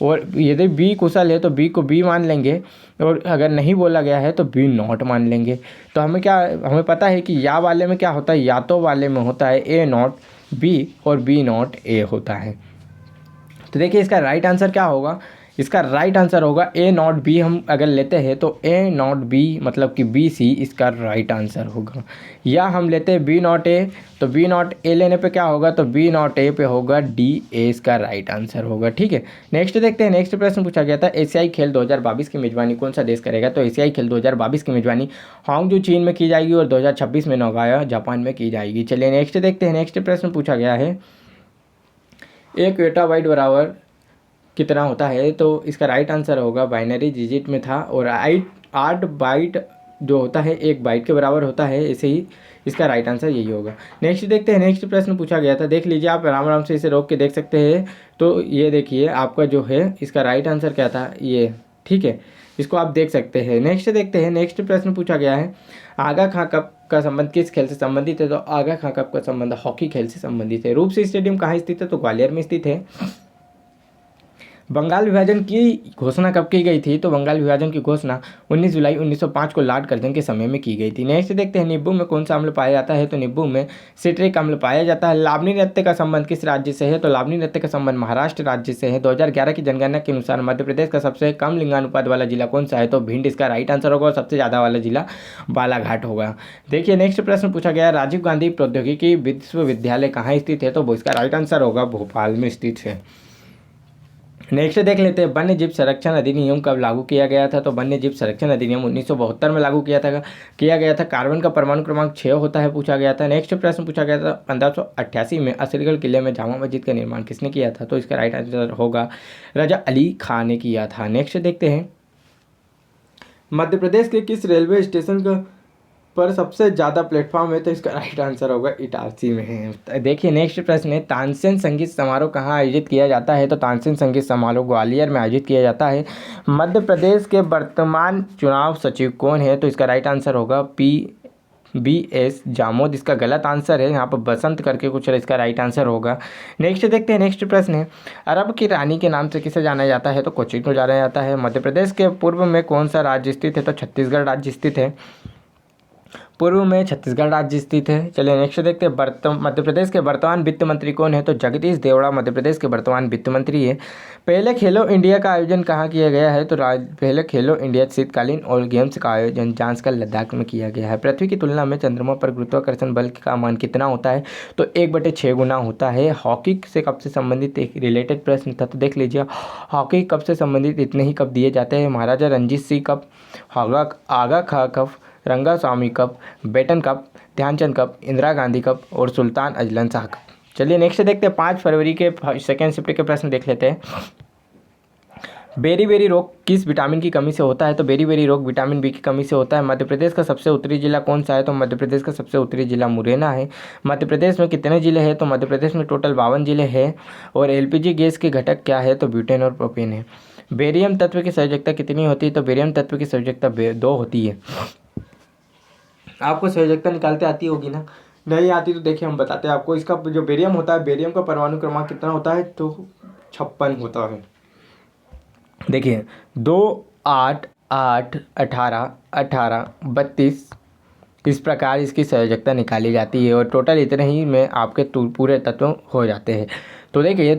A: और यदि B कुशल है तो B को B मान लेंगे, और अगर नहीं बोला गया है तो B नॉट मान लेंगे। तो हमें पता है कि या वाले में क्या होता है, या तो वाले में होता है A नॉट B और B नॉट A होता है। तो देखिए इसका राइट आंसर क्या होगा, इसका राइट आंसर होगा A नॉट B। हम अगर लेते हैं तो A नॉट B मतलब कि BC इसका राइट आंसर होगा। या हम लेते हैं B नॉट A, तो B नॉट A लेने पे क्या होगा, तो B नॉट A पे होगा D A इसका राइट आंसर होगा, ठीक है। नेक्स्ट देखते हैं, नेक्स्ट प्रश्न पूछा गया था, एशियाई खेल 2022 की मेजबानी कौन सा देश करेगा। तो एशियाई खेल 2022 की मेजबानी हांगजू चीन में की जाएगी, और 2026 में नागोया जापान में की जाएगी। चलिए नेक्स्ट देखते हैं, नेक्स्ट प्रश्न पूछा गया है, एक पेटाबाइट बराबर कितना होता है, तो इसका राइट आंसर होगा बाइनरी डिजिट में था, और 8 बाइट जो होता है 1 बाइट के बराबर होता है, ऐसे ही इसका राइट आंसर यही होगा। नेक्स्ट देखते हैं, नेक्स्ट प्रश्न पूछा गया था, देख लीजिए आप आराम आराम से इसे रोक के देख सकते हैं। तो ये देखिए आपका जो है इसका राइट आंसर क्या था ये, ठीक है, इसको आप देख सकते हैं। नेक्स्ट देखते हैं, नेक्स्ट प्रश्न पूछा गया है, आगा खां कप का संबंध किस खेल से संबंधित है, तो आगा खां कप का संबंध हॉकी खेल से संबंधित है। रूप से स्टेडियम कहाँ स्थित है, तो ग्वालियर में स्थित है। बंगाल विभाजन की घोषणा कब की गई थी, तो बंगाल विभाजन की घोषणा 19 जुलाई 1905 को लॉर्ड कर्जन के समय में की गई थी। नेक्स्ट देखते हैं, नींबू में कौन सा अम्ल पाया जाता है, तो नींबू में सिट्रिक अम्ल पाया जाता है। लावनी नृत्य का संबंध किस राज्य से है, तो लावनी नृत्य का संबंध महाराष्ट्र राज्य से है। 2011 की जनगणना के अनुसार मध्य प्रदेश का सबसे कम लिंगानुपात वाला जिला कौन सा है, तो भिंड इसका राइट आंसर होगा, और सबसे ज़्यादा वाला जिला बालाघाट होगा। देखिए नेक्स्ट प्रश्न पूछा गया, राजीव गांधी प्रौद्योगिकी विश्वविद्यालय कहाँ स्थित है, तो वो इसका राइट आंसर होगा भोपाल में स्थित है। नेक्स्ट देख लेते हैं, वन्य जीव संरक्षण अधिनियम कब लागू किया गया था, तो वन्य जीव संरक्षण अधिनियम 1972 में लागू किया गया था। कार्बन का परमाणु क्रमांक 6 होता है, पूछा गया था। नेक्स्ट प्रश्न पूछा गया था, 1588 में असरगढ़ किले में जामा मस्जिद का निर्माण किसने किया था, तो इसका राइट आंसर होगा रजा अली खान ने किया था। नेक्स्ट देखते हैं, मध्य प्रदेश के किस रेलवे स्टेशन का पर सबसे ज़्यादा प्लेटफॉर्म है, तो इसका राइट आंसर होगा इटारसी में है। देखिए नेक्स्ट प्रश्न है, तानसेन संगीत समारोह कहाँ आयोजित किया जाता है, तो तानसेन संगीत समारोह ग्वालियर में आयोजित किया जाता है। मध्य प्रदेश के वर्तमान चुनाव सचिव कौन है, तो इसका राइट आंसर होगा BS जामोद, इसका गलत आंसर है, यहाँ पर बसंत करके कुछ इसका राइट आंसर होगा। नेक्स्ट देखते हैं, नेक्स्ट प्रश्न है, अरब की रानी के नाम से किसे जाना जाता है, तो कोचीन को जाना जाता है। मध्य प्रदेश के पूर्व में कौन सा राज्य स्थित है, तो छत्तीसगढ़ राज्य स्थित है। पूर्व में छत्तीसगढ़ राज्य स्थित है। चलिए नेक्स्ट देखते हैं, मध्य प्रदेश के वर्तमान वित्त मंत्री कौन है, तो जगदीश देवड़ा मध्य प्रदेश के वर्तमान वित्त मंत्री है। पहले खेलो इंडिया का आयोजन कहाँ किया गया है, तो पहले खेलो इंडिया शीतकालीन और गेम्स का आयोजन जांजकर लद्दाख में किया गया है। पृथ्वी की तुलना में चंद्रमा पर गुरुत्वाकर्षण बल का मान कितना होता है, तो 1/6 गुना होता है। हॉकी से कब से संबंधित एक रिलेटेड प्रश्न था, तो देख लीजिए हॉकी कब से संबंधित इतने ही कप दिए जाते हैं, Maharaja Ranjit Singh cup, Aga Khan cup, Rangaswamy cup, Beighton cup, Dhyan Chand cup, Indira Gandhi cup और सुल्तान अजलन शाह कप। चलिए नेक्स्ट देखते हैं, 5 फरवरी के सेकेंड शिफ्ट के प्रश्न देख लेते हैं। बेरी रोग किस विटामिन की कमी से होता है, तो बेरी रोग विटामिन बी की कमी से होता है। मध्य प्रदेश का सबसे उत्तरी जिला कौन सा है, तो मध्य प्रदेश का सबसे उत्तरी जिला मुरैना है। मध्य प्रदेश में कितने जिले हैं, तो मध्य प्रदेश में टोटल 52 जिले हैं। और LPG गैस के घटक क्या है, तो ब्यूटेन और प्रोपेन है। बेरियम तत्व की संयोजकता कितनी होती है, तो बेरियम तत्व की संयोजकता 2 होती है। आपको संयोजकता निकालते आती होगी ना, नहीं आती तो देखिए हम बताते हैं आपको। इसका जो बेरियम होता है, बेरियम का परमाणु क्रमांक कितना होता है, तो 56 होता है। देखिए 2 8 8 18 18 32 इस प्रकार इसकी संयोजकता निकाली जाती है, और टोटल इतने ही में आपके पूरे तत्व हो जाते हैं। तो देखिए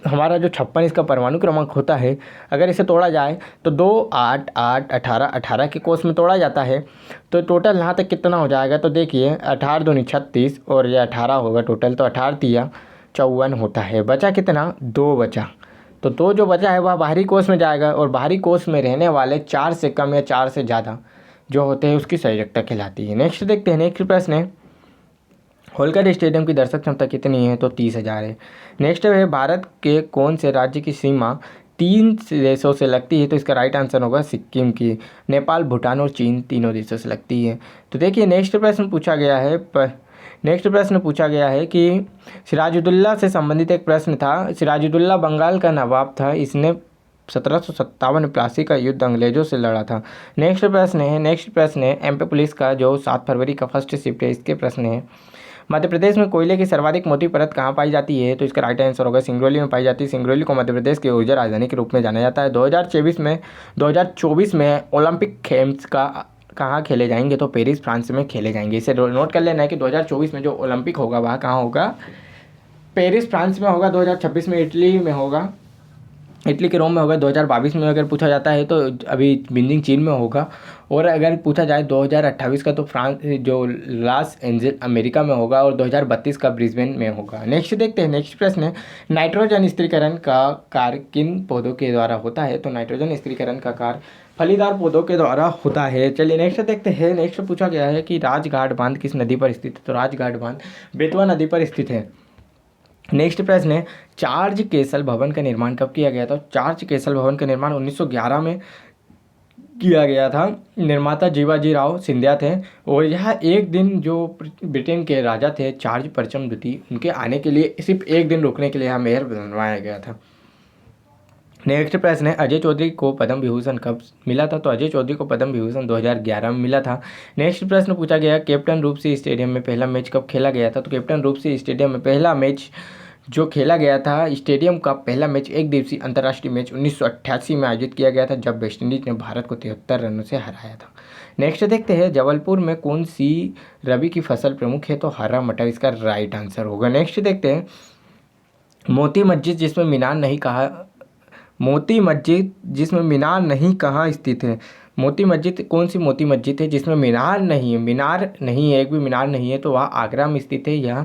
A: हमारा जो 56 इसका परमाणु क्रमांक होता है, अगर इसे तोड़ा जाए तो 2 8 8 18 18 के कोष में तोड़ा जाता है, तो टोटल यहाँ तक कितना हो जाएगा, तो देखिए 18 दूनी 36 और ये 18 होगा टोटल, तो 18 तिया 54 होता है। बचा कितना, 2 बचा, तो 2 जो बचा है वह बाहरी कोष में जाएगा, और बाहरी कोष में रहने वाले 4 से कम या 4 से ज़्यादा जो होते हैं उसकी संयोजकता कहलाती है। नेक्स्ट देखते हैं, नेक्स्ट प्रश्न है, होलकर स्टेडियम की दर्शक क्षमता कितनी है, तो 30,000 है। नेक्स्ट है, भारत के कौन से राज्य की सीमा 3 देशों से लगती है, तो इसका राइट आंसर होगा सिक्किम की। नेपाल, भूटान और चीन तीनों देशों से लगती है। तो देखिए नेक्स्ट प्रश्न पूछा गया है कि सिराजुद्दौला से संबंधित एक प्रश्न था। सिराजुद्दौला बंगाल का नवाब था, इसने 1757 प्लासी का युद्ध अंग्रेजों से लड़ा था। नेक्स्ट प्रश्न है MP पुलिस का जो 7 फरवरी का फर्स्ट शिफ्ट है, इसके प्रश्न है, मध्य प्रदेश में कोयले की सर्वाधिक मोटी परत कहाँ पाई जाती है, तो इसका राइट आंसर होगा सिंगरौली में पाई जाती है। सिंगरौली को मध्य प्रदेश की ऊर्जा राजधानी के रूप में जाना जाता है। 2024 में ओलंपिक गेम्स कहाँ खेले जाएंगे, तो पेरिस फ्रांस में खेले जाएंगे। इसे नोट कर लेना है कि 2024 में जो ओलंपिक होगा वह कहाँ होगा, पेरिस फ्रांस में होगा। 2026 में इटली में होगा, इटली के रोम में होगा। 2022 में अगर पूछा जाता है तो अभी बीजिंग चीन में होगा। और अगर पूछा जाए 2028 का तो फ्रांस जो लॉस एंजल्स अमेरिका में होगा, और 2032 का ब्रिस्बेन में होगा। नेक्स्ट देखते हैं, नेक्स्ट प्रश्न है, नाइट्रोजन स्थिरीकरण का कार्य किन पौधों के द्वारा होता है, तो नाइट्रोजन स्थिरीकरण का कार्य फलीदार पौधों के द्वारा होता है। चलिए नेक्स्ट देखते हैं, नेक्स्ट पूछा गया है कि राजघाट बांध किस नदी पर स्थित है, तो राजघाट बांध बेतवा नदी पर स्थित है। नेक्स्ट प्रश्न है, चार्ज केसल भवन का निर्माण कब किया गया था? चार्ज केसल भवन का निर्माण 1911 में किया गया था। निर्माता जीवाजी राव सिंधिया थे और यह एक दिन जो ब्रिटेन के राजा थे चार्ज परचम द्वितीय, उनके आने के लिए सिर्फ एक दिन रुकने के लिए यह महल बनवाया गया था। नेक्स्ट प्रश्न है, अजय चौधरी को पद्म विभूषण कब मिला था? तो अजय चौधरी को पद्म विभूषण 2011 में मिला था। नेक्स्ट प्रश्न पूछा गया, कैप्टन रूप सिंह स्टेडियम में पहला मैच कब खेला गया था? तो कैप्टन रूप सिंह स्टेडियम में पहला मैच जो खेला गया था, स्टेडियम का पहला मैच एक दिवसीय अंतर्राष्ट्रीय मैच 1988 में आयोजित किया गया था, जब वेस्टइंडीज ने भारत को 73 रनों से हराया था। नेक्स्ट देखते हैं, जबलपुर में कौन सी रबी की फसल प्रमुख है? तो हरा मटर इसका राइट आंसर होगा। नेक्स्ट देखते हैं, मोती मस्जिद जिसमें मीनार नहीं कहा मोती मस्जिद जिसमें मीनार नहीं कहाँ स्थित है? मोती मस्जिद कौन सी मोती मस्जिद है जिसमें मीनार नहीं है? मीनार नहीं है, एक भी मीनार नहीं है, तो वह आगरा में स्थित है। यह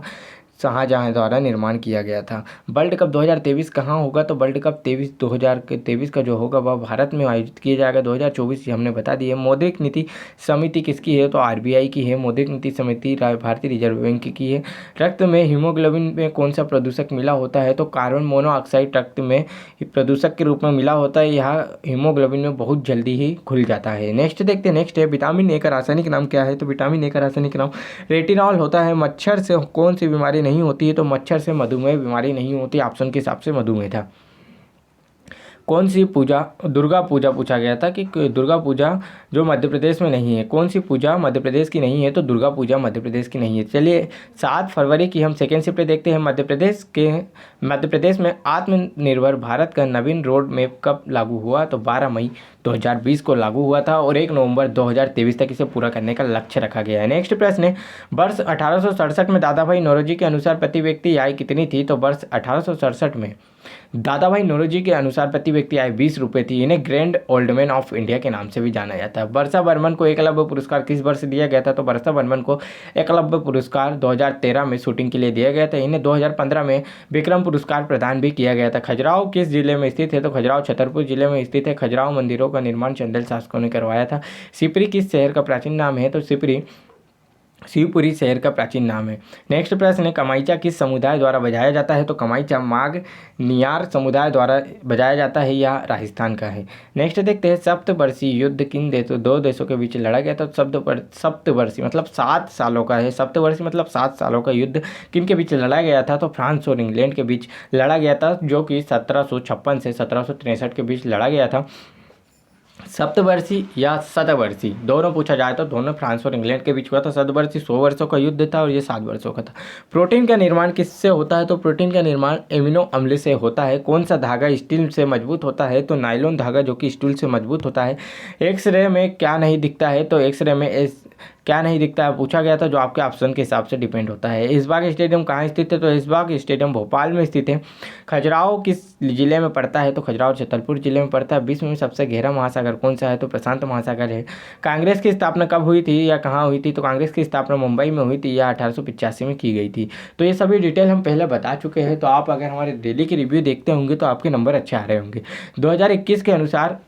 A: शाहजहां द्वारा निर्माण किया गया था। वर्ल्ड कप 2023 कहाँ होगा? तो वर्ल्ड कप 2023 का जो होगा वह भारत में आयोजित किया जाएगा। 2024 हमने बता दिया। मौद्रिक नीति समिति किसकी है? तो आरबीआई की है। मौद्रिक नीति समिति भारतीय रिजर्व बैंक की है। रक्त में हीमोग्लोबिन में कौन सा प्रदूषक मिला होता है? तो कार्बन मोनोऑक्साइड रक्त में प्रदूषक के रूप में मिला होता है। यह हीमोग्लोबिन में बहुत जल्दी ही घुल जाता है। नेक्स्ट देखते हैं, नेक्स्ट है, विटामिन ए का रासायनिक नाम क्या है? तो विटामिन ए का रासायनिक नाम रेटिनॉल होता है। मच्छर से कौन सी बीमारी नहीं होती है? तो मच्छर से मधुमेह बीमारी नहीं होती। ऑप्शन के हिसाब से मधुमेह था। कौन सी पूजा, दुर्गा पूजा पूछा गया था कि दुर्गा पूजा जो मध्य प्रदेश में नहीं है, कौन सी पूजा मध्य प्रदेश की नहीं है? तो दुर्गा पूजा मध्य प्रदेश की नहीं है। चलिए 7 फरवरी की हम सेकेंड शिफ्ट पे देखते हैं। मध्य प्रदेश में आत्मनिर्भर भारत का नवीन रोड मैप कब लागू हुआ? तो 12 मई 2020 को लागू हुआ था और 1 नवंबर 2023 तक इसे पूरा करने का लक्ष्य रखा गया है। नेक्स्ट प्रश्न है, वर्ष 1867 में दादाभाई नौरोजी के अनुसार प्रति व्यक्ति आय कितनी थी? तो वर्ष 1867 में दादाभाई नौरोजी के अनुसार प्रति व्यक्ति आय 20 रुपये थी। इन्हें grand old man of India के नाम से भी जाना जाता है। वर्षा बर्मन को एकलव्य पुरस्कार किस वर्ष दिया गया था? तो वर्षा बर्मन को एकलव्य पुरस्कार 2013 में शूटिंग के लिए दिया गया था। इन्हें 2015 में विक्रम पुरस्कार प्रदान भी किया गया था। खजुराहो किस जिले में स्थित है? तो खजुराहो छतरपुर जिले में स्थित है। खजुराहो मंदिरों का निर्माण चंदेल शासकों ने करवाया था। सिपरी किस शहर का प्राचीन नाम है? तो सिपरी शिवपुरी शहर का प्राचीन नाम है। नेक्स्ट प्रश्न है, कमाईचा किस समुदाय द्वारा बजाया जाता है? तो कमाईचा माघ नियार समुदाय द्वारा बजाया जाता है। यह राजस्थान का है। नेक्स्ट देखते हैं, सप्तवर्षीय युद्ध किन देशों, 2 देशों के बीच लड़ा गया था? सप्तवर्षीय मतलब 7 सालों का है। सप्तवर्षीय मतलब 7 सालों का युद्ध किन के बीच लड़ा गया था? तो फ्रांस और इंग्लैंड के बीच लड़ा गया था, जो कि 1756 से 1763 के बीच लड़ा गया था। सप्तवर्षीय या शतवर्षीय दोनों पूछा जाए तो दोनों फ्रांस और इंग्लैंड के बीच हुआ था। शतवर्षीय 100 वर्षों का युद्ध था और ये 7 वर्षों का था। प्रोटीन का निर्माण किससे होता है? तो प्रोटीन का निर्माण एमिनो अम्ल से होता है। कौन सा धागा स्टील से मजबूत होता है? तो नायलॉन धागा, जो कि स्टील से मजबूत होता है। एक्सरे में क्या नहीं दिखता है? तो एक्सरे में क्या नहीं दिखता है पूछा गया था, जो आपके ऑप्शन के हिसाब से डिपेंड होता है। इसबाग स्टेडियम कहाँ स्थित है? तो इसबाग स्टेडियम भोपाल में स्थित है। खजुराहो किस जिले में पड़ता है? तो खजुराहो छतरपुर जिले में पड़ता है। विश्व में सबसे गहरा महासागर कौन सा है? तो प्रशांत महासागर है। कांग्रेस की स्थापना कब हुई थी या कहाँ हुई थी? तो कांग्रेस की स्थापना मुंबई में हुई थी, या 1885 में की गई थी। तो ये सभी डिटेल हम पहले बता चुके हैं। तो आप अगर हमारे डेली की रिव्यू देखते होंगे तो आपके नंबर अच्छे आ रहे होंगे। 2021 के अनुसार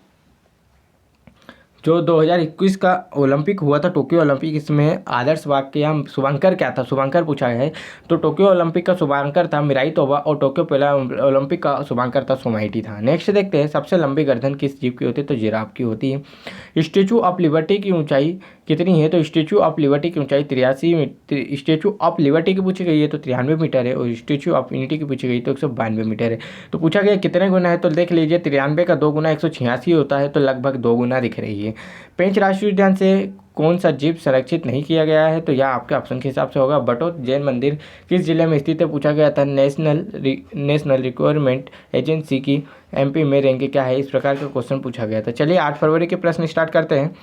A: जो 2021 का ओलंपिक हुआ था, टोक्यो ओलंपिक, इसमें आदर्श वाक्य या शुभांकर क्या था? शुभांकर पूछा है। तो टोक्यो ओलंपिक का शुभांकर था मिराई तोबा और टोक्यो पहला ओलंपिक का शुभांकर था सोमाइटी था। नेक्स्ट देखते हैं, सबसे लंबी गर्दन किस जीव की होती है? तो जिराफ की होती है। स्टेचू ऑफ लिबर्टी की ऊंचाई कितनी है? तो स्टेचू ऑफ लिबर्टी की ऊंचाई 83 स्टेचू ऑफ लिबर्टी की पूछी गई है तो 93 मीटर है और स्टेचू ऑफ यूनिटी की पूछी गई तो 192 मीटर है। तो पूछा गया कितने गुना है? तो देख लीजिए 93 का 2 गुना 186 होता है, तो लगभग 2 गुना दिख रही है। पेंच राष्ट्रीय उद्यान से कौन सा जीव संरक्षित नहीं किया गया है? तो यह आपके ऑप्शन के हिसाब से होगा। बटोत जैन मंदिर किस जिले में स्थित है? पूछा गया था। नेशनल रिक्वायरमेंट एजेंसी की एमपी में रैंक क्या है? इस प्रकार का क्वेश्चन पूछा गया था। चलिए 8 फरवरी के प्रश्न स्टार्ट करते हैं।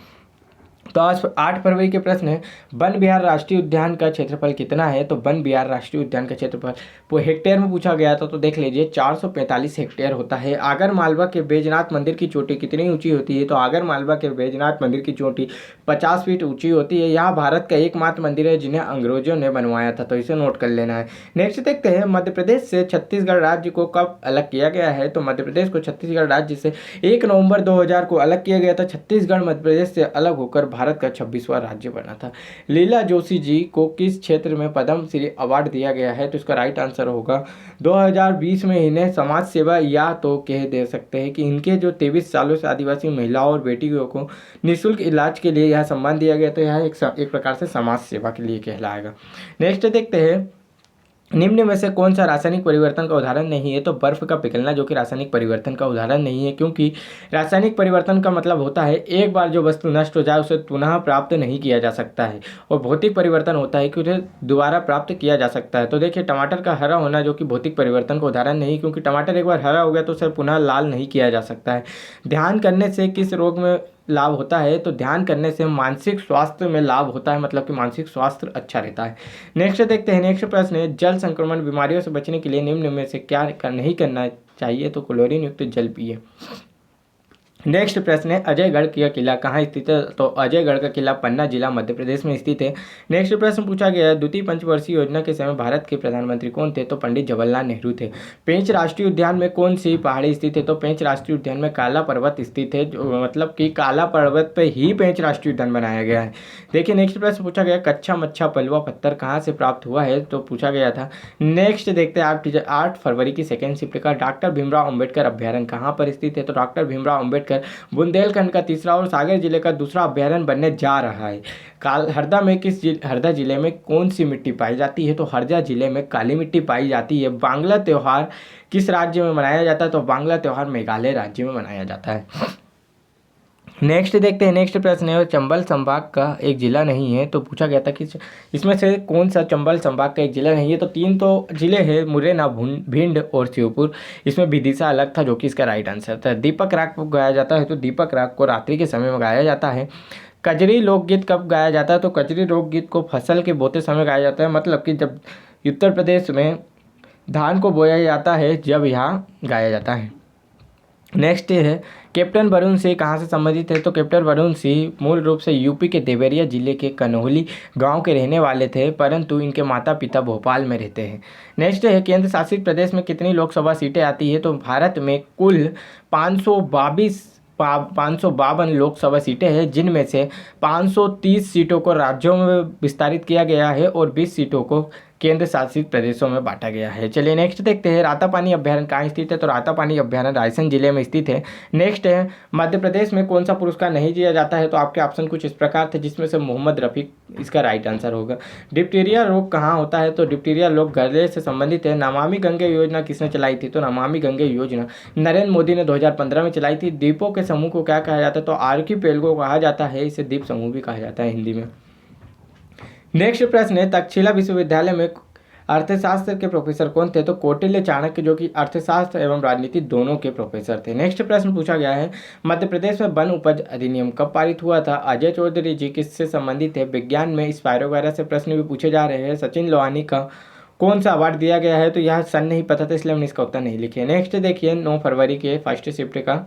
A: तो आज 8 फरवरी के प्रश्न है, वन विहार राष्ट्रीय उद्यान का क्षेत्रफल कितना है? तो वन विहार राष्ट्रीय उद्यान का क्षेत्रफल वो हेक्टेयर में पूछा गया था, तो देख लीजिए 445 हेक्टेयर होता है। आगर मालवा के बैजनाथ मंदिर की चोटी कितनी ऊंची होती है? तो आगर मालवा के बैजनाथ मंदिर की चोटी 50 फीट ऊंची होती है। यह भारत का एकमात्र मंदिर है जिन्हें अंग्रेजों ने बनवाया था, तो इसे नोट कर लेना है। नेक्स्ट देखते हैं, मध्य प्रदेश से छत्तीसगढ़ राज्य को कब अलग किया गया है? तो मध्य प्रदेश को छत्तीसगढ़ राज्य से 1 नवंबर 2000 को अलग किया गया था। छत्तीसगढ़ मध्य प्रदेश से अलग होकर भारत का 26वां राज्य बना था। लीला जोशी जी को किस क्षेत्र में पद्म श्री अवार्ड दिया गया है? तो इसका राइट आंसर होगा 2020 में इन्हें समाज सेवा या तो कह दे सकते हैं कि इनके जो 23 सालों से आदिवासी महिलाओं और बेटियों को निःशुल्क इलाज के लिए यह सम्मान दिया गया, तो यह एक प्रकार से समाज सेवा के लिए कहलाएगा। नेक्स्ट देखते हैं, निम्न में से कौन सा रासायनिक परिवर्तन का उदाहरण नहीं है? तो बर्फ का पिघलना जो कि रासायनिक परिवर्तन का उदाहरण नहीं है, क्योंकि रासायनिक परिवर्तन का मतलब होता है एक बार जो वस्तु नष्ट हो जाए उसे पुनः प्राप्त नहीं किया जा सकता है, और भौतिक परिवर्तन होता है कि उसे दोबारा प्राप्त किया जा सकता है। तो देखिए, टमाटर का हरा होना जो कि भौतिक परिवर्तन का उदाहरण नहीं, क्योंकि टमाटर एक बार हरा हो गया तो उसे पुनः लाल नहीं किया जा सकता है। ध्यान करने से किस रोग में लाभ होता है? तो ध्यान करने से मानसिक स्वास्थ्य में लाभ होता है, मतलब कि मानसिक स्वास्थ्य अच्छा रहता है। नेक्स्ट देखते हैं, नेक्स्ट प्रश्न है, जल संक्रमण बीमारियों से बचने के लिए निम्न में से क्या नहीं करना चाहिए? तो क्लोरीन युक्त जल पिए। नेक्स्ट प्रश्न है, अजयगढ़ का किला कहाँ स्थित है? तो अजयगढ़ का किला पन्ना जिला मध्य प्रदेश में स्थित है। नेक्स्ट प्रश्न पूछा गया है, द्वितीय पंचवर्षीय योजना के समय भारत के प्रधानमंत्री कौन थे? तो पंडित जवाहरलाल नेहरू थे। पेंच राष्ट्रीय उद्यान में कौन सी पहाड़ी स्थित है? तो पेंच राष्ट्रीय उद्यान में काला पर्वत स्थित है, जो मतलब कि काला पर्वत पे ही पेंच राष्ट्रीय उद्यान बनाया गया है। देखिए, नेक्स्ट प्रश्न पूछा गया, कच्चा मच्छा पलवा पत्थर कहाँ से प्राप्त हुआ है? तो पूछा गया था। नेक्स्ट देखते हैं, 8 फरवरी की सेकेंड शिफ्ट का डॉक्टर भीमराव अम्बेडकर अभ्यारण्य कहाँ पर स्थित है? तो डॉक्टर भीमराव अम्बेडकर बुंदेलखंड का तीसरा और सागर जिले का दूसरा अभ्यारण्य बनने जा रहा है। हरदा में हरदा जिले में कौन सी मिट्टी पाई जाती है? तो हरदा जिले में काली मिट्टी पाई जाती है। बांग्ला त्योहार किस राज्य में मनाया जाता है? तो बांग्ला त्योहार मेघालय राज्य में मनाया जाता है। नेक्स्ट देखते हैं, नेक्स्ट प्रश्न है, चंबल संभाग का एक जिला नहीं है। तो पूछा गया था कि इसमें से कौन सा चंबल संभाग का एक जिला नहीं है? तो 3 तो जिले हैं, मुरैना, भिंड और श्योपुर। इसमें विदिशा अलग था, जो कि इसका राइट आंसर था। दीपक राग कब गाया जाता है? तो दीपक राग को रात्रि के समय में गाया जाता है। कजरी लोकगीत कब गाया जाता है? तो कजरी लोकगीत को फसल के बोते समय गाया जाता है, मतलब कि जब उत्तर प्रदेश में धान को बोया जाता है, जब यहाँ गाया जाता है। नेक्स्ट है, कैप्टन वरुण सिंह कहाँ से संबंधित है? तो कैप्टन वरुण सिंह मूल रूप से यूपी के देवरिया जिले के कन्हौली गांव के रहने वाले थे, परंतु इनके माता पिता भोपाल में रहते हैं। नेक्स्ट है, केंद्र शासित प्रदेश में कितनी लोकसभा सीटें आती है? तो भारत में कुल 552 लोकसभा सीटें हैं, जिनमें से 530 सीटों को राज्यों में विस्तारित किया गया है और 20 सीटों को केंद्र शासित प्रदेशों में बांटा गया है। चलिए नेक्स्ट देखते हैं, रातापानी अभ्यारण्य कहाँ स्थित है? तो रातापानी अभ्यारण्य रायसेन जिले में स्थित है। नेक्स्ट है, मध्य प्रदेश में कौन सा पुरस्कार नहीं दिया जाता है? तो आपके ऑप्शन कुछ इस प्रकार थे, जिसमें से मोहम्मद रफीक इसका राइट आंसर होगा। डिप्टीरिया रोग कहाँ होता है? तो डिप्टीरिया रोग गले से संबंधित है। नमामि गंगे योजना किसने चलाई थी? तो नमामि गंगे योजना नरेंद्र मोदी ने 2015 में चलाई थी। द्वीपों के समूह को क्या कहा जाता है? तो आर्कीपेलगो कहा जाता है, इसे द्वीप समूह भी कहा जाता है हिंदी में। नेक्स्ट प्रश्न है, तक्षशिला विश्वविद्यालय में अर्थशास्त्र के प्रोफेसर कौन थे? तो कौटिल्य चाणक्य, जो कि अर्थशास्त्र एवं राजनीति दोनों के प्रोफेसर थे। नेक्स्ट प्रश्न पूछा गया है, मध्य प्रदेश में वन उपज अधिनियम कब पारित हुआ था? अजय चौधरी जी किससे संबंधित है? विज्ञान में स्पाइरो वगैरह से प्रश्न भी पूछे जा रहे हैं। सचिन लोहानी का कौन सा अवार्ड दिया गया है? तो यह सन नहीं पता था, इसलिए हमने इसका उत्तर नहीं लिखे। नेक्स्ट देखिए, 9 फरवरी के फर्स्ट शिफ्ट का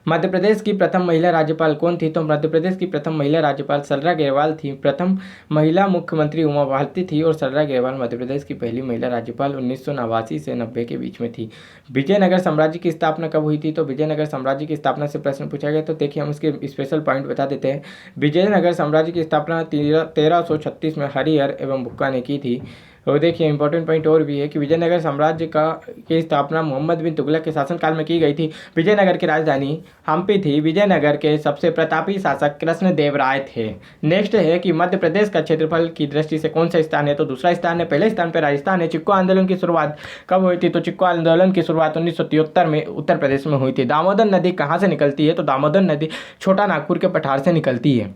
A: मध्य प्रदेश की प्रथम महिला राज्यपाल कौन थी? तो मध्य प्रदेश की प्रथम महिला राज्यपाल सरला गहरवाल थी। प्रथम महिला मुख्यमंत्री उमा भारती थी और सरला गहरवाल मध्य प्रदेश की पहली महिला राज्यपाल 1989 से 90 के बीच में थी। विजयनगर साम्राज्य की स्थापना कब हुई थी? तो विजयनगर साम्राज्य की स्थापना से प्रश्न पूछा गया, तो देखिए हम इसके स्पेशल पॉइंट बता देते हैं। विजयनगर साम्राज्य की स्थापना 1336 में हरिहर एवं बुक्का ने की थी। और देखिए इंपॉर्टेंट पॉइंट और भी है कि विजयनगर साम्राज्य की स्थापना मोहम्मद बिन तुगलक के शासनकाल में की गई थी। विजयनगर की राजधानी हम्पी थी। विजयनगर के सबसे प्रतापी शासक कृष्णदेवराय थे। नेक्स्ट है कि मध्य प्रदेश का क्षेत्रफल की दृष्टि से कौन सा स्थान है? तो दूसरा स्थान है। पहले स्थान पर राजस्थान है। चिपको आंदोलन की शुरुआत कब हुई थी? तो चिपको आंदोलन की शुरुआत 1973 में उत्तर प्रदेश में हुई थी। दामोदर नदी कहाँ से निकलती है? तो दामोदर नदी छोटा नागपुर के पठार से निकलती है।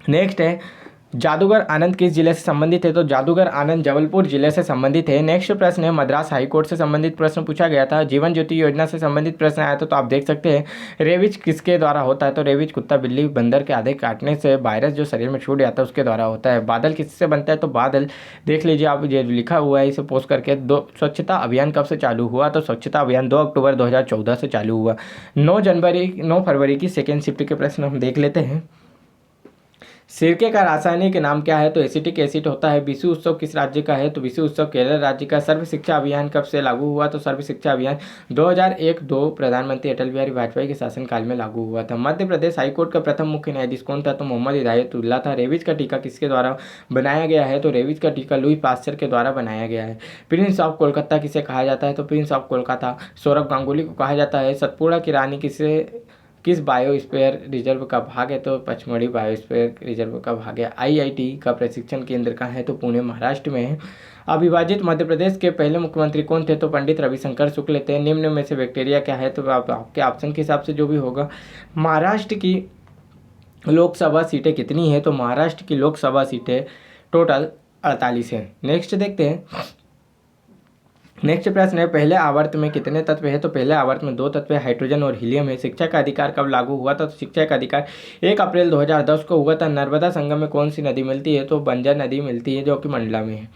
A: नेक्स्ट है, जादूगर आनंद किस जिले से संबंधित है? तो जादूगर आनंद जबलपुर जिले से संबंधित है। नेक्स्ट प्रश्न है, मद्रास हाईकोर्ट से संबंधित प्रश्न पूछा गया था। जीवन ज्योति योजना से संबंधित प्रश्न आया था, तो आप देख सकते हैं रेबिज किसके द्वारा होता है? तो रेबिज कुत्ता बिल्ली बंदर के आधे काटने से वायरस जो शरीर में छूट जाता है उसके द्वारा होता है। बादल किससे बनता है? तो बादल देख लीजिए आप, ये लिखा हुआ है इसे पोस्ट करके। स्वच्छता अभियान कब से चालू हुआ? तो स्वच्छता अभियान 2 अक्टूबर 2014 से चालू हुआ। 9 फरवरी की सेकेंड शिफ्ट के प्रश्न हम देख लेते हैं। सिरके का रासायनिक नाम क्या है? तो एसिटिक एसिड होता है। विशु उत्सव किस राज्य का है? तो विशु उत्सव केरल राज्य का। सर्व शिक्षा अभियान कब से लागू हुआ? तो सर्व शिक्षा अभियान 2001-2 प्रधानमंत्री अटल बिहारी वाजपेयी के शासनकाल में लागू हुआ था। मध्य प्रदेश हाईकोर्ट का प्रथम मुख्य न्यायाधीश कौन था? तो मोहम्मद हिदायतुल्ला था। रेबीज का टीका किसके द्वारा बनाया गया है? तो रेबीज का टीका लुई पास्चर के द्वारा बनाया गया है। प्रिंस ऑफ कोलकाता किसे कहा जाता है? तो प्रिंस ऑफ कोलकाता सौरभ गांगुली को कहा जाता है। सतपुड़ा की रानी किस बायोस्फीयर रिजर्व का भाग है? तो पचमढ़ी बायोस्फीयर रिजर्व का भाग है। आईआईटी का प्रशिक्षण केंद्र कहाँ है? तो पुणे महाराष्ट्र में है। अविभाजित मध्य प्रदेश के पहले मुख्यमंत्री कौन थे? तो पंडित रविशंकर शुक्ल थे। निम्न में से बैक्टीरिया क्या है? तो आपके ऑप्शन के हिसाब से जो भी होगा। महाराष्ट्र की लोकसभा सीटें कितनी है? तो महाराष्ट्र की लोकसभा सीटें टोटल 48 है। नेक्स्ट देखते हैं। नेक्स्ट प्रश्न है, पहले आवर्त में कितने तत्व है? तो पहले आवर्त में 2 तत्व है, हाइड्रोजन और हीलियम है। शिक्षा का अधिकार कब लागू हुआ था? तो शिक्षा का अधिकार 1 अप्रैल 2010 को हुआ था। नर्मदा संगम में कौन सी नदी मिलती है? तो बंजर नदी मिलती है, जो कि मंडला में है।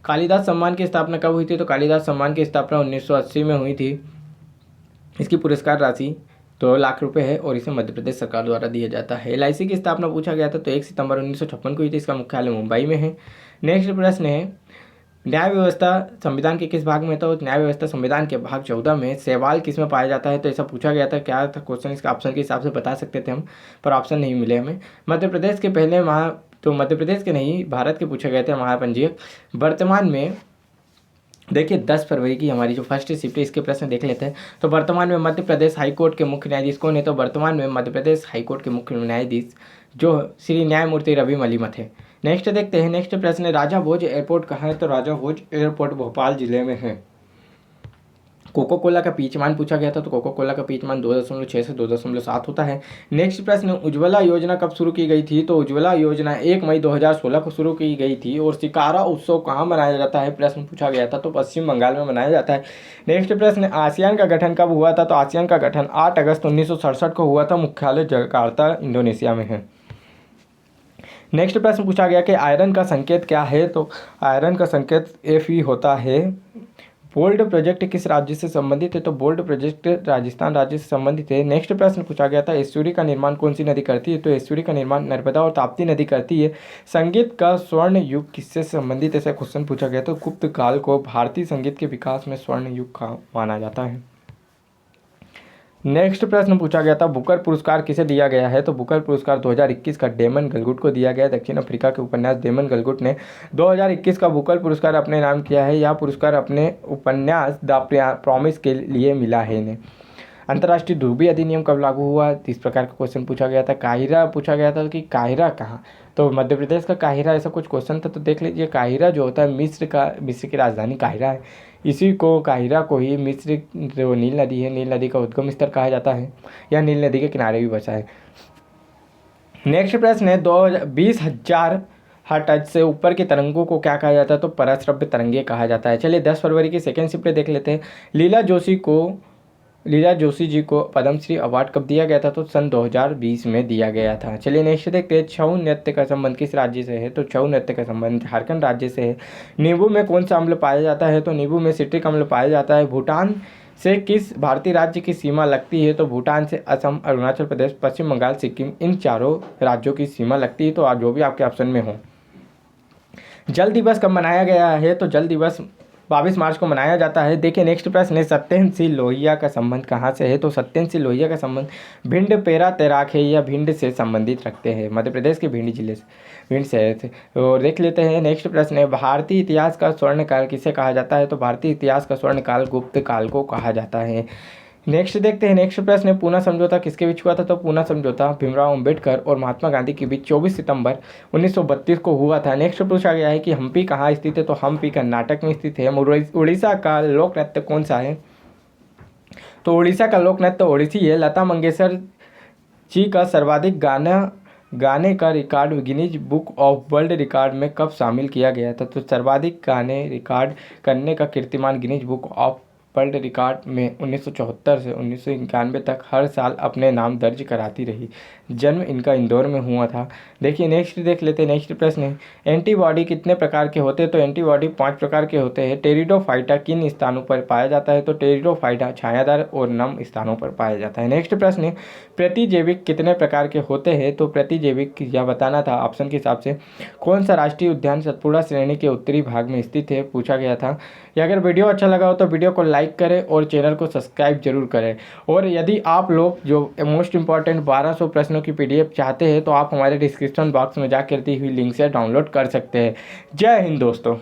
A: कालिदास सम्मान की स्थापना कब हुई थी? तो कालिदास सम्मान की स्थापना 1980 में हुई थी। इसकी पुरस्कार राशि 2 लाख रुपए है और इसे मध्य प्रदेश सरकार द्वारा दिया जाता है। एलआईसी की स्थापना पूछा गया था, तो 1 सितंबर 1956 को हुई थी। इसका मुख्यालय मुंबई में है। नेक्स्ट प्रश्न है, न्याय व्यवस्था संविधान के किस भाग में? तो न्याय व्यवस्था संविधान के भाग 14 में। शैवाल किस में पाया जाता है? तो ऐसा पूछा गया था। क्या था क्वेश्चन? इसका ऑप्शन के हिसाब से बता सकते थे हम, पर ऑप्शन नहीं मिले हमें। मध्य प्रदेश के पहले तो मध्य प्रदेश के नहीं, भारत के पूछे गए थे महापंजीयक। वर्तमान में देखिए 10 फरवरी की हमारी जो फर्स्ट शिफ्ट है, इसके प्रश्न देख लेते हैं। तो वर्तमान में मध्य प्रदेश हाईकोर्ट के मुख्य न्यायाधीश कौन है? तो वर्तमान में मध्य प्रदेश हाईकोर्ट के मुख्य न्यायाधीश जो श्री न्यायमूर्ति रवि मलिमथ है। नेक्स्ट देखते हैं। नेक्स्ट प्रश्न है, राजा भोज एयरपोर्ट कहाँ है? तो राजा भोज एयरपोर्ट भोपाल जिले में है। कोको कोला का पीचमान पूछा गया था, तो कोको कोला का पीचमान 2.6 से 2.7 होता है। नेक्स्ट प्रश्न, उज्ज्वला योजना कब शुरू की गई थी? तो उज्ज्वला योजना 1 मई 2016 को शुरू की गई थी। और शिकारा उत्सव कहाँ मनाया जाता है? प्रश्न पूछा गया था, तो पश्चिम बंगाल में मनाया जाता है। नेक्स्ट प्रश्न, आसियान का गठन कब हुआ था? तो आसियान का गठन 8 अगस्त 1967 को हुआ था। मुख्यालय जकार्ता इंडोनेशिया में है। नेक्स्ट प्रश्न पूछा गया कि आयरन का संकेत क्या है? तो आयरन का संकेत Fe होता है। बोल्ड प्रोजेक्ट किस राज्य से संबंधित है? तो बोल्ड प्रोजेक्ट राजस्थान राज्य से संबंधित है। नेक्स्ट प्रश्न पूछा गया था, एस्चुरी का निर्माण कौन सी नदी करती है? तो एस्चुरी का निर्माण नर्मदा और ताप्ती नदी करती है। संगीत का स्वर्ण युग किससे संबंधित? ऐसा क्वेश्चन पूछा गया था। गुप्त काल को भारतीय संगीत के विकास में स्वर्ण युग का माना जाता है। नेक्स्ट प्रश्न पूछा गया था, बुकर पुरस्कार किसे दिया गया है? तो बुकर पुरस्कार 2021 का डेमन गलगुट को दिया गया। दक्षिण अफ्रीका के उपन्यास डेमन गलगुट ने 2021 का बुकर पुरस्कार अपने नाम किया है। यह पुरस्कार अपने उपन्यास द प्रॉमिस के लिए मिला है इन्हें। अंतर्राष्ट्रीय ध्रुवीय अधिनियम कब लागू हुआ? इस प्रकार का क्वेश्चन पूछा गया था। काहिरा पूछा गया था कि काहिरा कहाँ? तो मध्य प्रदेश का काहिरा, ऐसा कुछ क्वेश्चन था। तो देख लीजिए, काहिरा जो होता है मिस्र की राजधानी काहिरा है। इसी को काहिरा को ही मिस्र जो नील नदी है, नील नदी का उद्गम स्थल कहा जाता है। यह नील नदी के किनारे भी बसा है। नेक्स्ट प्रश्न है, 20,000 हर्ट्ज से ऊपर के तरंगों को क्या कहा जाता है? तो परश्रव्य तरंगे कहा जाता है। चलिए 10 फरवरी की सेकेंड शिफ्ट देख लेते हैं। लीला जोशी जी को पद्मश्री अवार्ड कब दिया गया था? तो सन 2020 में दिया गया था। चलिए नेक्स्ट देखते हैं। छऊ नृत्य का संबंध किस राज्य से है? तो छऊ नृत्य का संबंध झारखंड राज्य से है। नींबू में कौन सा अम्ल पाया जाता है? तो नींबू में सिट्रिक अम्ल पाया जाता है। भूटान से किस भारतीय राज्य की सीमा लगती है? तो भूटान से असम, अरुणाचल प्रदेश, पश्चिम बंगाल, सिक्किम, इन चारों राज्यों की सीमा लगती है। तो जो भी आपके ऑप्शन में हो। जल दिवस कब मनाया गया है? तो जल दिवस 22 मार्च को मनाया जाता है। देखिए नेक्स्ट प्रश्न है, सत्येंद्र लोहिया का संबंध कहाँ से है? तो सत्येंद्र लोहिया का संबंध भिंड पेरा तैराक है या भिंड से संबंधित रखते हैं। मध्य प्रदेश के भिंड जिले से, भिंड शहर से। और देख लेते हैं नेक्स्ट प्रश्न है, भारतीय इतिहास का स्वर्णकाल किसे कहा जाता है? तो भारतीय इतिहास का स्वर्णकाल गुप्त काल को कहा जाता है। नेक्स्ट देखते हैं। नेक्स्ट प्रश्न है, पूना समझौता किसके बीच हुआ था? तो पूना समझौता भीमराव अंबेडकर और महात्मा गांधी के बीच 24 सितंबर 1932 को हुआ था। नेक्स्ट पूछा गया है कि हम्पी कहाँ स्थित है? तो हम्पी कर्नाटक में स्थित है। उड़ीसा का लोक नृत्य कौन सा है? तो उड़ीसा का लोक नृत्य ओडिसी है। लता मंगेशकर जी का सर्वाधिक गाने का record Guinness book of world record में कब शामिल किया गया था? तो सर्वाधिक गाने रिकॉर्ड करने का कीर्तिमान Guinness book of world record में 1974 से 1991 तक हर साल अपने नाम दर्ज कराती रही। जन्म इनका इंदौर में हुआ था। देखिए नेक्स्ट देख लेते हैं। नेक्स्ट प्रश्न है, एंटीबॉडी कितने प्रकार के होते हैं? तो एंटीबॉडी 5 प्रकार के होते हैं। टेरिडोफाइटा किन स्थानों पर पाया जाता है? तो टेरिडोफाइटा छायादार और नम स्थानों पर पाया जाता है। नेक्स्ट प्रश्न है, प्रतिजैविक कितने प्रकार के होते हैं? तो प्रतिजैविक यह बताना था ऑप्शन के हिसाब से। कौन सा राष्ट्रीय उद्यान सतपुड़ा श्रेणी के उत्तरी भाग में स्थित है? पूछा गया था। या अगर वीडियो अच्छा लगा हो तो वीडियो को लाइक करें और चैनल को सब्सक्राइब जरूर करें। और यदि आप लोग जो मोस्ट इंपॉर्टेंट 1200 प्रश्नों की PDF चाहते हैं तो आप हमारे डिस्क्रिप्शन बॉक्स में जाकर दी हुई लिंक से डाउनलोड कर सकते हैं। जय हिंद दोस्तों।